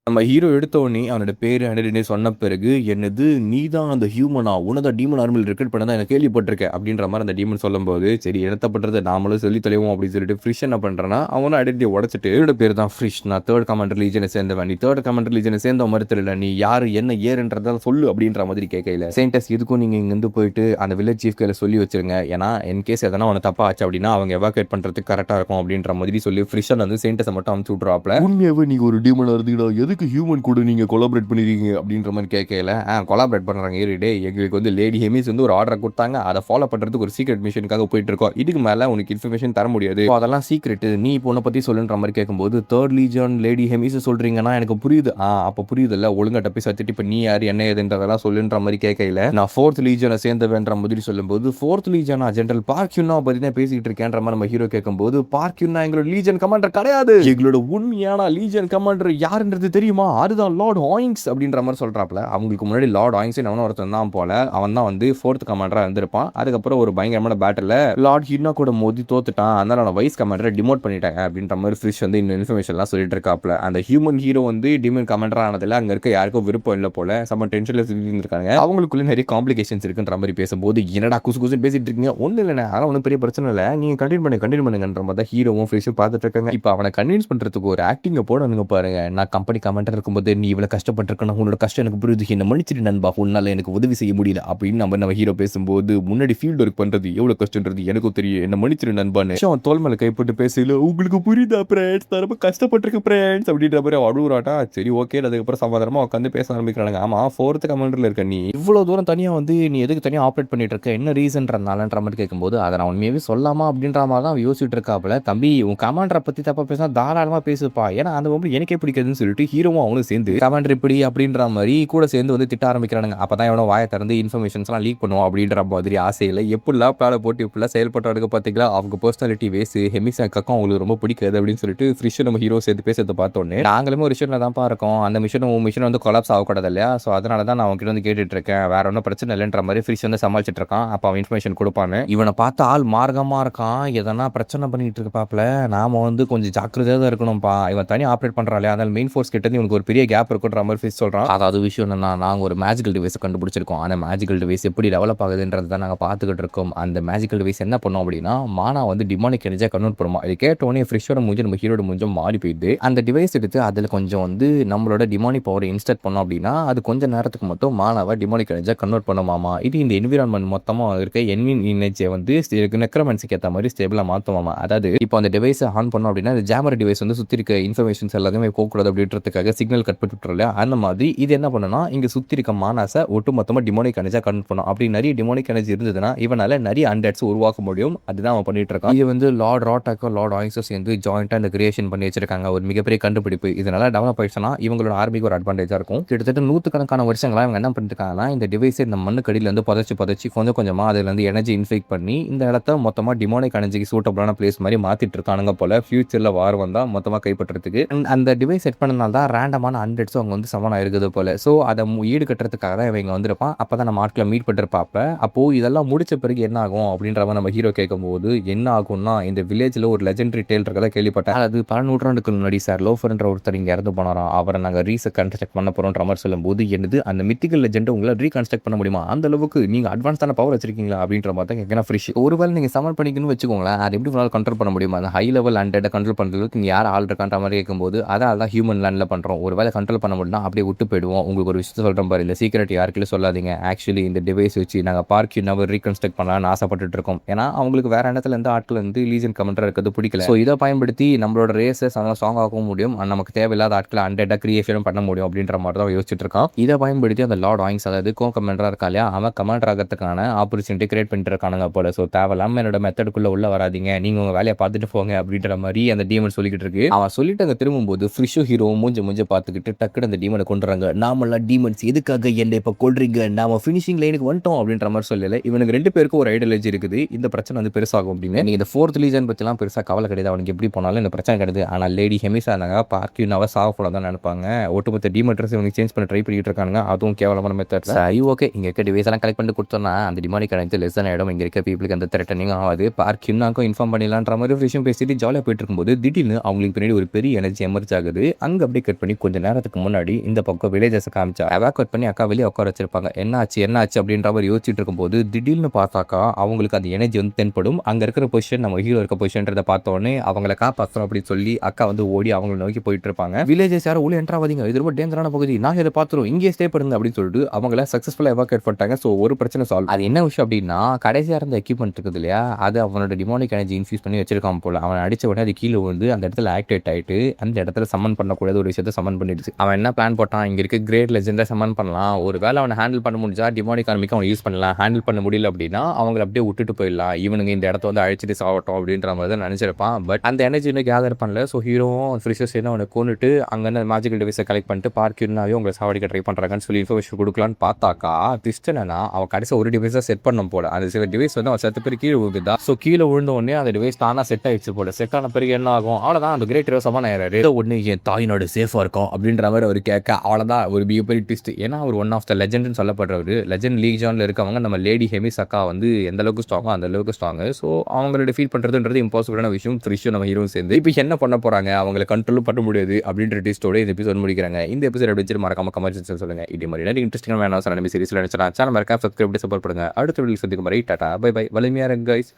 Speaker 1: நம்ம ஹீரோ எடுத்த உடனே அவனோட பேர் ஐடென்டிட்டி சொன்ன பிறகு, என்னது நீ தான் அந்த ஹியூமனா, உனதான் டீமன் ஆர்மியில் ரெக்ரூட் பண்ண தான் எனக்கு கேள்விப்பட்டிருக்கேன் அப்படின்ற மாதிரி அந்த டீமன் சொல்லும்போது, சரி என்னத்தப்படுறது நாமளும் சொல்லி தொலைவோம் அப்படின்னு சொல்லிட்டு ஃப்ரிஷ் என்ன பண்ணுறான்னா அவனும் ஐடென்டிட்டி உடச்சிட்டு, என்னோட பேர் தான் ஃப்ரிஷ், நான் 3rd கமாண்டர் லீஜனை சேர்ந்தவன், நீ 3rd கமாண்டர் லீஜனை சேர்ந்த மாதிரி தெரியல, நீ யார் என்ன ஏறுன்றதால சொல்லு அப்படின்ற மாதிரி கேட்கல. செயின்டஸ் இதுக்கும் நீங்கள் இங்கேருந்து போயிட்டு அந்த வில்லேஜ் சீஃப் கையில் சொல்லி வச்சிருங்க, ஏன்னா இன்கேஸ் எதனா அவனை தப்பா ஆச்சு அப்படின்னா அவங்க எவாக்குவேட் பண்ணுறதுக்கு கரெக்டாக இருக்கும் அப்படின்ற மாதிரி சொல்லி ஃப்ரிஷன் வந்து செயின்டஸை மட்டும் அனுப்பிச்சு விட்றாப்ல. உண்மையாவே நீ ஒரு டீமனாக இருந்தீங்களா, எதுக்கு எதுக்கு ஹியூமன் கூட நீங்க கொலாபரேட் பண்ணிருக்கீங்க அப்படின்ற மாதிரி கேட்கல கொலாபரேட் பண்றாங்க ஏறிடே எங்களுக்கு வந்து லேடி ஹெமிஸ் வந்து ஒரு ஆர்டர் கொடுத்தாங்க அதை ஃபாலோ பண்றதுக்கு ஒரு சீக்ரெட் மிஷனுக்காக போயிட்டு இருக்கோம் இதுக்கு மேல உனக்கு இன்ஃபர்மேஷன் தர முடியாது அதெல்லாம் சீக்ரெட் நீ இப்போ உன்னை பத்தி சொல்லுன்ற மாதிரி கேட்கும்போது தேர்ட் லீஜன் லேடி ஹெமிஸ் சொல்றீங்கன்னா எனக்கு புரியுது அப்ப புரியுது இல்ல ஒழுங்கா டப்பி சத்திட்டு இப்ப நீ யாரு என்ன ஏதுன்றதெல்லாம் சொல்லுன்ற மாதிரி கேட்கல நான் ஃபோர்த் லீஜனை சேர்ந்தவன்ற மாதிரி சொல்லும்போது ஃபோர்த் லீஜனா ஜெனரல் பார்க்யூனா பத்தி தான் பேசிட்டு இருக்கேன்ற மாதிரி நம்ம ஹீரோ கேட்கும்போது பார்க்யூனா எங்களோட லீஜன் கமாண்டர் கிடையாது எங்களோட உண்மையான லீஜன் கமாண்டர் யாருன்றது தெரியுமா அதுதான் லார்ட் ஆயிங்ஸ் அப்படின்ற மாதிரி சொல்றாப்ல அவங்களுக்கு முன்னாடி லார்ட் ஆயிங்ஸ் அவனும் ஒருத்தன் தான் போல அவன் தான் வந்து ஃபோர்த் கமாண்டரா இருந்திருப்பான் அதுக்கப்புறம் ஒரு பயங்கரமான பேட்டில் லார்ட் ஹின்னா கூட மோதி தோத்துட்டான் அதனால நான் வைஸ் கமாண்டரை டிமோட் பண்ணிட்டாங்க அப்படின்ற மாதிரி ஃபிஷ் வந்து இந்த இன்ஃபர்மேஷன்லாம் சொல்லிட்டு இருக்காப்ல அந்த ஹியூமன் ஹீரோ வந்து டிமோன் கமாண்டர் ஆனதில் அங்க இருக்க யாருக்கும் விருப்பம் இல்லை போல செம்ம டென்ஷன்ல இருக்காங்க அவங்களுக்குள்ள நிறைய காம்ப்ளிகேஷன்ஸ் இருக்குன்ற மாதிரி பேசும்போது என்னடா குசு குசு பேசிட்டு இருக்கீங்க ஒன்றும் இல்லைண்ணே அதெல்லாம் ஒன்றும் பெரிய பிரச்சனை இல்லை நீங்க கண்டினியூ பண்ணுங்கன்ற மாதிரி தான் ஹீரோவும் ஃபிஷும் பார்த்துட்டு இருக்காங்க இப்போ அவனை கன்வின்ஸ் பண்றதுக்கு ஒரு ஆக்டிங்கை போடணுங்க பாருங்க நான் கம்பெனி கமாண்டர் இருக்கும்போது நீ இவ்வளவு கஷ்டப்பட்டிருக்கணும் உன்னோட கஷ்டம் எனக்கு புரியுது என்ன மன்னிச்சிட்டு நண்பா உன்னால எனக்கு உதவி செய்ய முடியல அப்படின்னு நம்ம ஹீரோ பேசும்போது முன்னாடி ஃபீல்ட் ஒர்க் பண்றது எவ்வளவு கஷ்டம்ன்றது எனக்கும் தெரியும் என்ன மன்னிச்சிட்டு நண்பான்னு அவன் தோல் மேல கைப்பட்டு பேசல உங்களுக்கு புரியுதா ஃப்ரெண்ட்ஸ் ரொம்ப கஷ்டப்பட்டிருக்கு ஃப்ரெண்ட்ஸ் அப்படின்ற மாதிரி அழுகுறாட்டா சரி ஓகே அதுக்கப்புறம் சமாதானமா உட்காந்து பேச ஆரம்பிக்கிறாங்க ஆமா ஃபோர்த் கமாண்டர்ல இருக்க நீ இவ்வளவு தூரம் தனியா வந்து நீ எதுக்கு தனியா ஆப்ரேட் பண்ணிட்டு இருக்க என்ன ரீசன்றனாலன்ற மாதிரி கேட்கும்போது அதை நான் உண்மையாவே சொல்லாமா அப்படின்ற மாதிரி தான் யோசிச்சுட்டு இருக்காப்புல தம்பி உன் கமாண்டரை பத்தி தப்பா பேசினா தாராளமா பேசுப்பா ஏன்னா அந்த பொம்பளை எனக்கே பிடிக்காதுன்னு சொல்லிட்டு ஹீரோவும் அவனும் சேர்ந்து கமாண்டர் இப்படி அப்படின்ற மாதிரி கூட சேர்ந்து வந்து திட்ட ஆரம்பிக்கிறானுங்க அப்பதான் எவனோ வாயை திறந்து இன்ஃபர்மேஷன்ஸ்லாம் லீக் பண்ணுவோம் அப்படின்ற மாதிரி ஆசையில் எப்படிலாம் பிளான போட்டு இப்படிலாம் செயல்பட்டவனுக்கு பார்த்தீங்களா அவங்க பர்சனாலிட்டி வேஸ் ஹெமிசாக்காக்கும் அவங்களுக்கு ரொம்ப பிடிக்காது அப்படின்னு சொல்லிட்டு ஃப்ரிஷ் நம்ம ஹீரோ சேர்த்து பேசுறதை பார்த்தோன்னே நாங்களுமே ஒரு விஷயம் தான் இருக்கோம் அந்த மிஷன் வந்து கொலாப்ஸ் ஆகக்கூடாது இல்லையா ஸோ அதனால தான் நான் அவங்ககிட்ட வந்து கேட்டுட்டு இருக்கேன் வேற ஒன்றும் பிரச்சனை இல்லைன்ற மாதிரி ஃப்ரிஷ் வந்து சமாளிச்சுட்டு இருக்கான் அப்போ அவன் இன்ஃபர்மேஷன் கொடுப்பான்னு இவனை பார்த்த ஆள் மார்க்கமாக இருக்கான் எதனா பிரச்சனை பண்ணிட்டு இருக்க பாப்பல நாம வந்து கொஞ்சம் ஜாக்கிரதையாக தான் இருக்கணும்ப்பா இவன் தனி ஆப்ரேட் பண்றாள் அதனால மெயின் ஃபோர்ஸ் கிட்ட இவனுக்கு ஒரு பெரிய கேப் இருக்குன்ற மாதிரி ஃபிஷ் சொல்றான் அதாவது விஷயம் என்னன்னா நாங்கள் ஒரு மேஜிக்கல் டிவைஸ் கண்டுபிடிச்சிருக்கோம் அந்த மேஜிக்கல் டிவைஸ் எப்படி டெவலப் ஆகுதுன்றது தான் நாங்கள் பார்த்துக்கிட்டு இருக்கோம் அந்த மேஜிக்கல் டிவைஸ் என்ன பண்ணோம் அப்படின்னா மானா வந்து டிமானிக் எனர்ஜியாக கன்வெர்ட் பண்ணுமா இது கேட்டோடனே ஃப்ரிஷோட மூஞ்சி நம்ம ஹீரோட மூஞ்சும் மாறி போயிடுது அந்த டிவைஸ் எடுத்து அதில் கொஞ்சம் வந்து நம்மளோட டிமானிக் பவரை இன்ஸ்டால் பண்ணோம் அப்படின்னா அது கொஞ்சம் நேரத்துக்கு மட்டும் மானாவை டிமானிக் எனர்ஜியாக கன்வெர்ட் பண்ணுமாமா இது இந்த என்விரான்மெண்ட் மொத்தமாக இருக்க எனர்ஜியை வந்து நெக்ரோமன்ஸுக்கு ஏற்ற மாதிரி ஸ்டேபிளாக மாற்றுமாமா அதாவது இப்போ அந்த டிவைஸை ஆன் பண்ணோம் அப்படின்னா அந்த ஜாமர் டிவைஸ் வந்து சுற்றி இருக்க இன்ஃபர்மேஷன்ஸ் எல்லாத்தையுமே போகக்கூடாது அப்படின்றதுக்காக சிக்னல் கட் பண்ணி விட்டுறோம் இல்லையா அந்த மாதிரி இது என்ன பண்ணுன்னா இங்கே சுற்றி இருக்க மானாஸை ஒட்டு மொத்தமாக டிமோனிக் எனர்ஜியாக கன்வெர்ட் பண்ணும் அப்படி நிறைய டிமோனிக் எனர்ஜி இருந்ததுன்னா இவனால நிறைய அண்டர்ஸ் உருவாக்க முடியும் அதுதான் அவன் பண்ணிட்டு இருக்கான் இது வந்து லார்ட் ராட்டாக்கும் லார்ட் ஆயிங்ஸும் சேர்ந்து ஜாயிண்டாக இந்த கிரியேஷன் பண்ணி வச்சிருக்காங்க ஒரு மிகப்பெரிய கண்டுபிடிப்பு இதனால டெவலப் ஆயிடுச்சுன்னா இவங்களோட ஆர்மிக்கு ஒரு அட்வான்டேஜாக இருக்கும் கிட்டத்தட்ட 100கணக்கான வருஷங்களா இவங்க என்ன பண்ணிருக்காங்கன்னா இந்த டிவைஸை இந்த மண்ணுக்கடியில் வந்து புதைச்சி கொஞ்சம் கொஞ்சமாக அதில் வந்து எனர்ஜி இன்ஃபெக்ட் பண்ணி இந்த இடத்த மொத்தமாக டிமோனிக் எனர்ஜிக்கு சூட்டபிளான பிளேஸ் மாதிரி மாத்திட்டு இருக்கானுங்க போல ஃபியூச்சரில் வார் வந்தால் மொத்தமாக கைப்பற்றுறதுக்கு அந்த டிவைஸ் செட் பண்ணனால தான் ரேண்டமான அண்டர்ஸும் அவங்க வந்து சமனாக இருக்குது போல ஸோ அதை ஈடு கட்டுறதுக்காக தான் இவங்க வந்திருப்பான் அப்போ தான் நம்ம ஆட்களை மீட் பண்ணிருப்பாப்ப அப்போது இதெல்லாம் முடிச்ச பிறகு என்ன ஆகும் அப்படின்ற மாதிரி நம்ம ஹீரோ கேட்கும்போது என்ன ஆகும்னா இந்த வில்லேஜில் ஒரு லெஜெண்டரி டேல் இருக்கதான் கேள்விப்பட்டேன் அது பல நூற்றாண்டுக்கு முன்னாடி சார் லோஃபர்ன்ற ஒருத்தர் இங்கே இறந்து போனாராம் அவரை நாங்கள் ரீகன்ஸ்ட்ரக்ட் பண்ண போகிறோன்ற மாதிரி சொல்லும்போது என்னது அந்த மித்திக்கல் லெஜெண்டை உங்களை ரீகன்ஸ்ட்ரக்ட் பண்ண முடியுமா அந்த அளவுக்கு நீங்கள் அட்வான்ஸான பவர் வச்சிருக்கீங்களா அப்படின்ற மாதிரி தான் கேட்கணும் ஃப்ரிஷ் ஒருவேளை நீங்கள் சமன் பண்ணிக்கணும்னு வச்சுக்கோங்களேன் அது எப்படி உங்களால் கண்ட்ரோல் பண்ண முடியுமா அந்த ஹை லெவல் அண்டர்டை கண்ட்ரோல் பண்ணுறதுக்கு நீங்கள் யார் ஆள் இருக்கான்ற மாதிரி கேட்கும்போது அதான் ஹியூமன் லேண்டில் பண்ணுறோம் ஒரு வேலை கண்ட்ரோல் பண்ண முடியும்னா அப்படியே விட்டு போயிடுவோம் உங்களுக்கு ஒரு விஷயம் சொல்கிறேன் பாரு இல்லை சீக்கிரட் யாருக்கிட்ட சொல்லாதீங்க ஆக்சுவலி இந்த டிவைஸ் வச்சு நாங்கள் பார்க் நவர் ரீகன்ஸ்ட்ரக்ட் பண்ணலாம்னு ஆசைப்பட்டு இருக்கோம் ஏன்னா அவங்களுக்கு வேற இடத்துல இருந்து ஆட்கள் வந்து லீஜன் கமெண்டர் இருக்கிறது பிடிக்கல ஸோ இதை பயன்படுத்தி நம்மளோட ரேஸை ஸ்ட்ராங் ஆகவும் முடியும் நமக்கு தேவையில்லாத ஆட்களை அண்டர்டாக கிரியேஷனும் பண்ண முடியும் அப்படின்ற மாதிரி தான் யோசிச்சுட்டு இருக்கான் இதை பயன்படுத்தி அந்த லார்ட் ஆயிங்ஸ் அதாவது கோ கமெண்டராக இருக்கா இல்லையா அவன் கமெண்டர் ஆகிறதுக்கான ஆப்பர்ச்சுனிட்டி கிரியேட் பண்ணிட்டு இருக்கானுங்க போல ஸோ தேவையில்லாம என்னோட மெத்தடுக்குள்ள உள்ள வராதிங்க நீங்க உங்க வேலையை பார்த்துட்டு போங்க அப்படின்ற மாதிரி அந்த டீமன் சொல்லிக்கிட்டு இருக்கு அவன் சொல்லிட்டு அங்கே திரும்பும்போது ஃப்ரிஷோ ஹீரோ மூஞ்ச பார்த்துக்கிட்டு டக்குனு அந்த டீமனை கொண்டுறாங்க நாமெல்லாம் டீமன்ஸ் எதுக்காக என்ன இப்போ கொள்றீங்க நாம ஃபினிஷிங் லைனுக்கு வந்துட்டோம் அப்படின்ற மாதிரி சொல்லல இவனுக்கு ரெண்டு பேருக்கும் ஒரு ஐடியாலஜி இருக்குது இந்த பிரச்சனை வந்து பெருசாகும் அப்படின்னு நீங்க இந்த ஃபோர்த் லீஜன் பற்றிலாம் பெருசாக கவலை கிடையாது அவனுக்கு எப்படி போனாலும் இந்த பிரச்சனை கிடையாது ஆனால் லேடி ஹெமிஸா இருந்தாங்க பார்க்கியூனாவை சாவப்பட தான் நினைப்பாங்க ஒட்டுமொத்த டீமன்ட்ரஸ் இவனுக்கு சேஞ்ச் பண்ண ட்ரை பண்ணிட்டு இருக்காங்க அதுவும் கேவலமான மெத்தட் சரி ஓகே இங்கே இருக்க டிவைஸ் எல்லாம் கலெக்ட் பண்ணி கொடுத்தோம்னா அந்த டிமானிக் கிடையாது லெஸ் ஆகிடும் இங்கே இருக்க பீப்புளுக்கு அந்த த்ரெட்டனிங் ஆகாது பார்க்கியூனாக்கும் இன்ஃபார்ம் பண்ணிடலான்ற மாதிரி ஒரு விஷயம் பேசிட்டு ஜாலியாக போயிட்டு இருக்கும்போது திடீர்னு அவங்களுக்கு பின்னாடி ஒரு பெரிய எனர்ஜி எமர்ஜ் ஆகுது அங்கே அப்படியே கட் பண்ணி கொஞ்சம் நேரத்துக்கு முன்னாடி இந்த பக்கம் வில்லேஜஸ் காமிச்சா எவாக்குவேட் பண்ணி அக்கா வெளியே உட்கார வச்சிருப்பாங்க என்னாச்சு அப்படின்ற மாதிரி யோசிச்சுட்டு இருக்கும்போது திடீர்னு பார்த்தாக்கா அவங்களுக்கு அந்த எனர்ஜி வந்து தென்படும் அங்கே இருக்கிற பொசிஷன் நம்ம ஹீரோ இருக்க பொசிஷன்றதை பார்த்தோன்னே அவங்களை காப்பாற்றோம் அப்படின்னு சொல்லி அக்கா வந்து ஓடி அவங்களை நோக்கி போயிட்டு இருப்பாங்க வில்லேஜஸ் யாரும் உள்ள என்ட்ராவாதீங்க இது ரொம்ப டேஞ்சரான பகுதி நான் இதை பார்த்துரும் இங்கே ஸ்டே பண்ணுங்க அப்படின்னு சொல்லிட்டு அவங்கள சக்ஸஸ்ஃபுல்லாக எவாக்குவேட் பண்ணிட்டாங்க ஸோ ஒரு பிரச்சனை சால்வ் அது என்ன விஷயம் அப்படின்னா கடைசியாக இருந்த எக்யூப்மெண்ட் இருக்குது இல்லையா அது அவனோட டிமானிக் எனர்ஜி இன்ஃபியூஸ் பண்ணி வச்சிருக்கான் போல அவன் அடிச்ச உடனே அது கீழே வந்து அந்த இடத்துல ஆக்டிவேட் ஆகிட்டு அந்த இடத்துல சம்மன் பண்ணக்கூடாது ஒரு விஷயம் விஷயத்தை சமன் பண்ணிடுச்சு. அவன் என்ன பிளான் போட்டான், இங்கே இருக்க கிரேட் லெஜெண்டை சமன் பண்ணலாம், ஒரு வேளை அவனை ஹேண்டில் பண்ண முடிஞ்சா டிமானிக் ஆர்மிக்கு அவன் யூஸ் பண்ணலாம், ஹேண்டில் பண்ண முடியல அப்படின்னா அவங்களை அப்படியே விட்டுட்டு போயிடலாம், இவனுங்க இந்த இடத்த வந்து அழிச்சிட்டு சாவட்டும் அப்படின்ற மாதிரி தான் நினச்சிருப்பான். பட் அந்த எனர்ஜி இன்னும் கேதர் பண்ணல. ஸோ ஹீரோவும் ஃப்ரிஷஸ் அவனை கொண்டுட்டு அங்கே மேஜிக்கல் டிவைஸை கலெக்ட் பண்ணிட்டு பார்க்கியூனாவே உங்களை சாவடிக்க ட்ரை பண்ணுறாங்கன்னு சொல்லி இன்ஃபர்மேஷன் கொடுக்கலான்னு பார்த்தாக்கா ட்விஸ்ட் என்னன்னா அவன் கடைசி ஒரு டிவைஸாக செட் பண்ண போல. அந்த சில டிவைஸ் வந்து அவன் செத்த பேர் கீழே விழுகுதா. ஸோ கீழே விழுந்த உடனே அந்த டிவைஸ் தானா செட் ஆயிடுச்சு போல. செட் ஆன பிறகு என்ன ஆகும், அவ்வளோதான் அந்த கிரேட் ஹீரோ சமன் ஆயிடுறாரு. ஒன்று என் தாயினோட சேஃபாக இருக்கும் அப்படின்ற மாதிரி அவர் கேட்க அவ்வளோதான் ஒரு மிகப்பெரிய ட்விஸ்ட். ஏன்னா அவர் ஒன் ஆஃப் த லெஜெண்ட்னு சொல்லப்படுறவர். லெஜெண்ட் லீக் ஜானில் இருக்கவங்க நம்ம லேடி ஹெமி சக்கா வந்து எந்த அளவுக்கு ஸ்ட்ராங்கோ அந்த அளவுக்கு ஸ்ட்ராங்கு. ஸோ அவங்களோட ஃபீல் பண்ணுறதுன்றது இம்பாசிபிளான விஷயம். த்ரிஷும் நம்ம ஹீரோ சேர்ந்து இப்போ என்ன பண்ண போகிறாங்க, அவங்களை கண்ட்ரோலும் பண்ண முடியாது அப்படின்ற ட்விஸ்டோட இந்த எபிசோட் முடிக்கிறாங்க. இந்த எபிசோட் எப்படி மறக்காம கமெண்ட்ஸ் சொல்லுங்க. இதே மாதிரி நிறைய இன்ட்ரெஸ்டிங்கான வேணும் சீரிஸில் நினச்சா சேனல் மறக்காம சப்ஸ்கிரைப் சப்போர்ட் பண்ணுங்க. அடுத்த வீடியோ சந்திக்கும் மாதிரி டாடா பை பை. வலிமையாக இருங்க கைஸ்.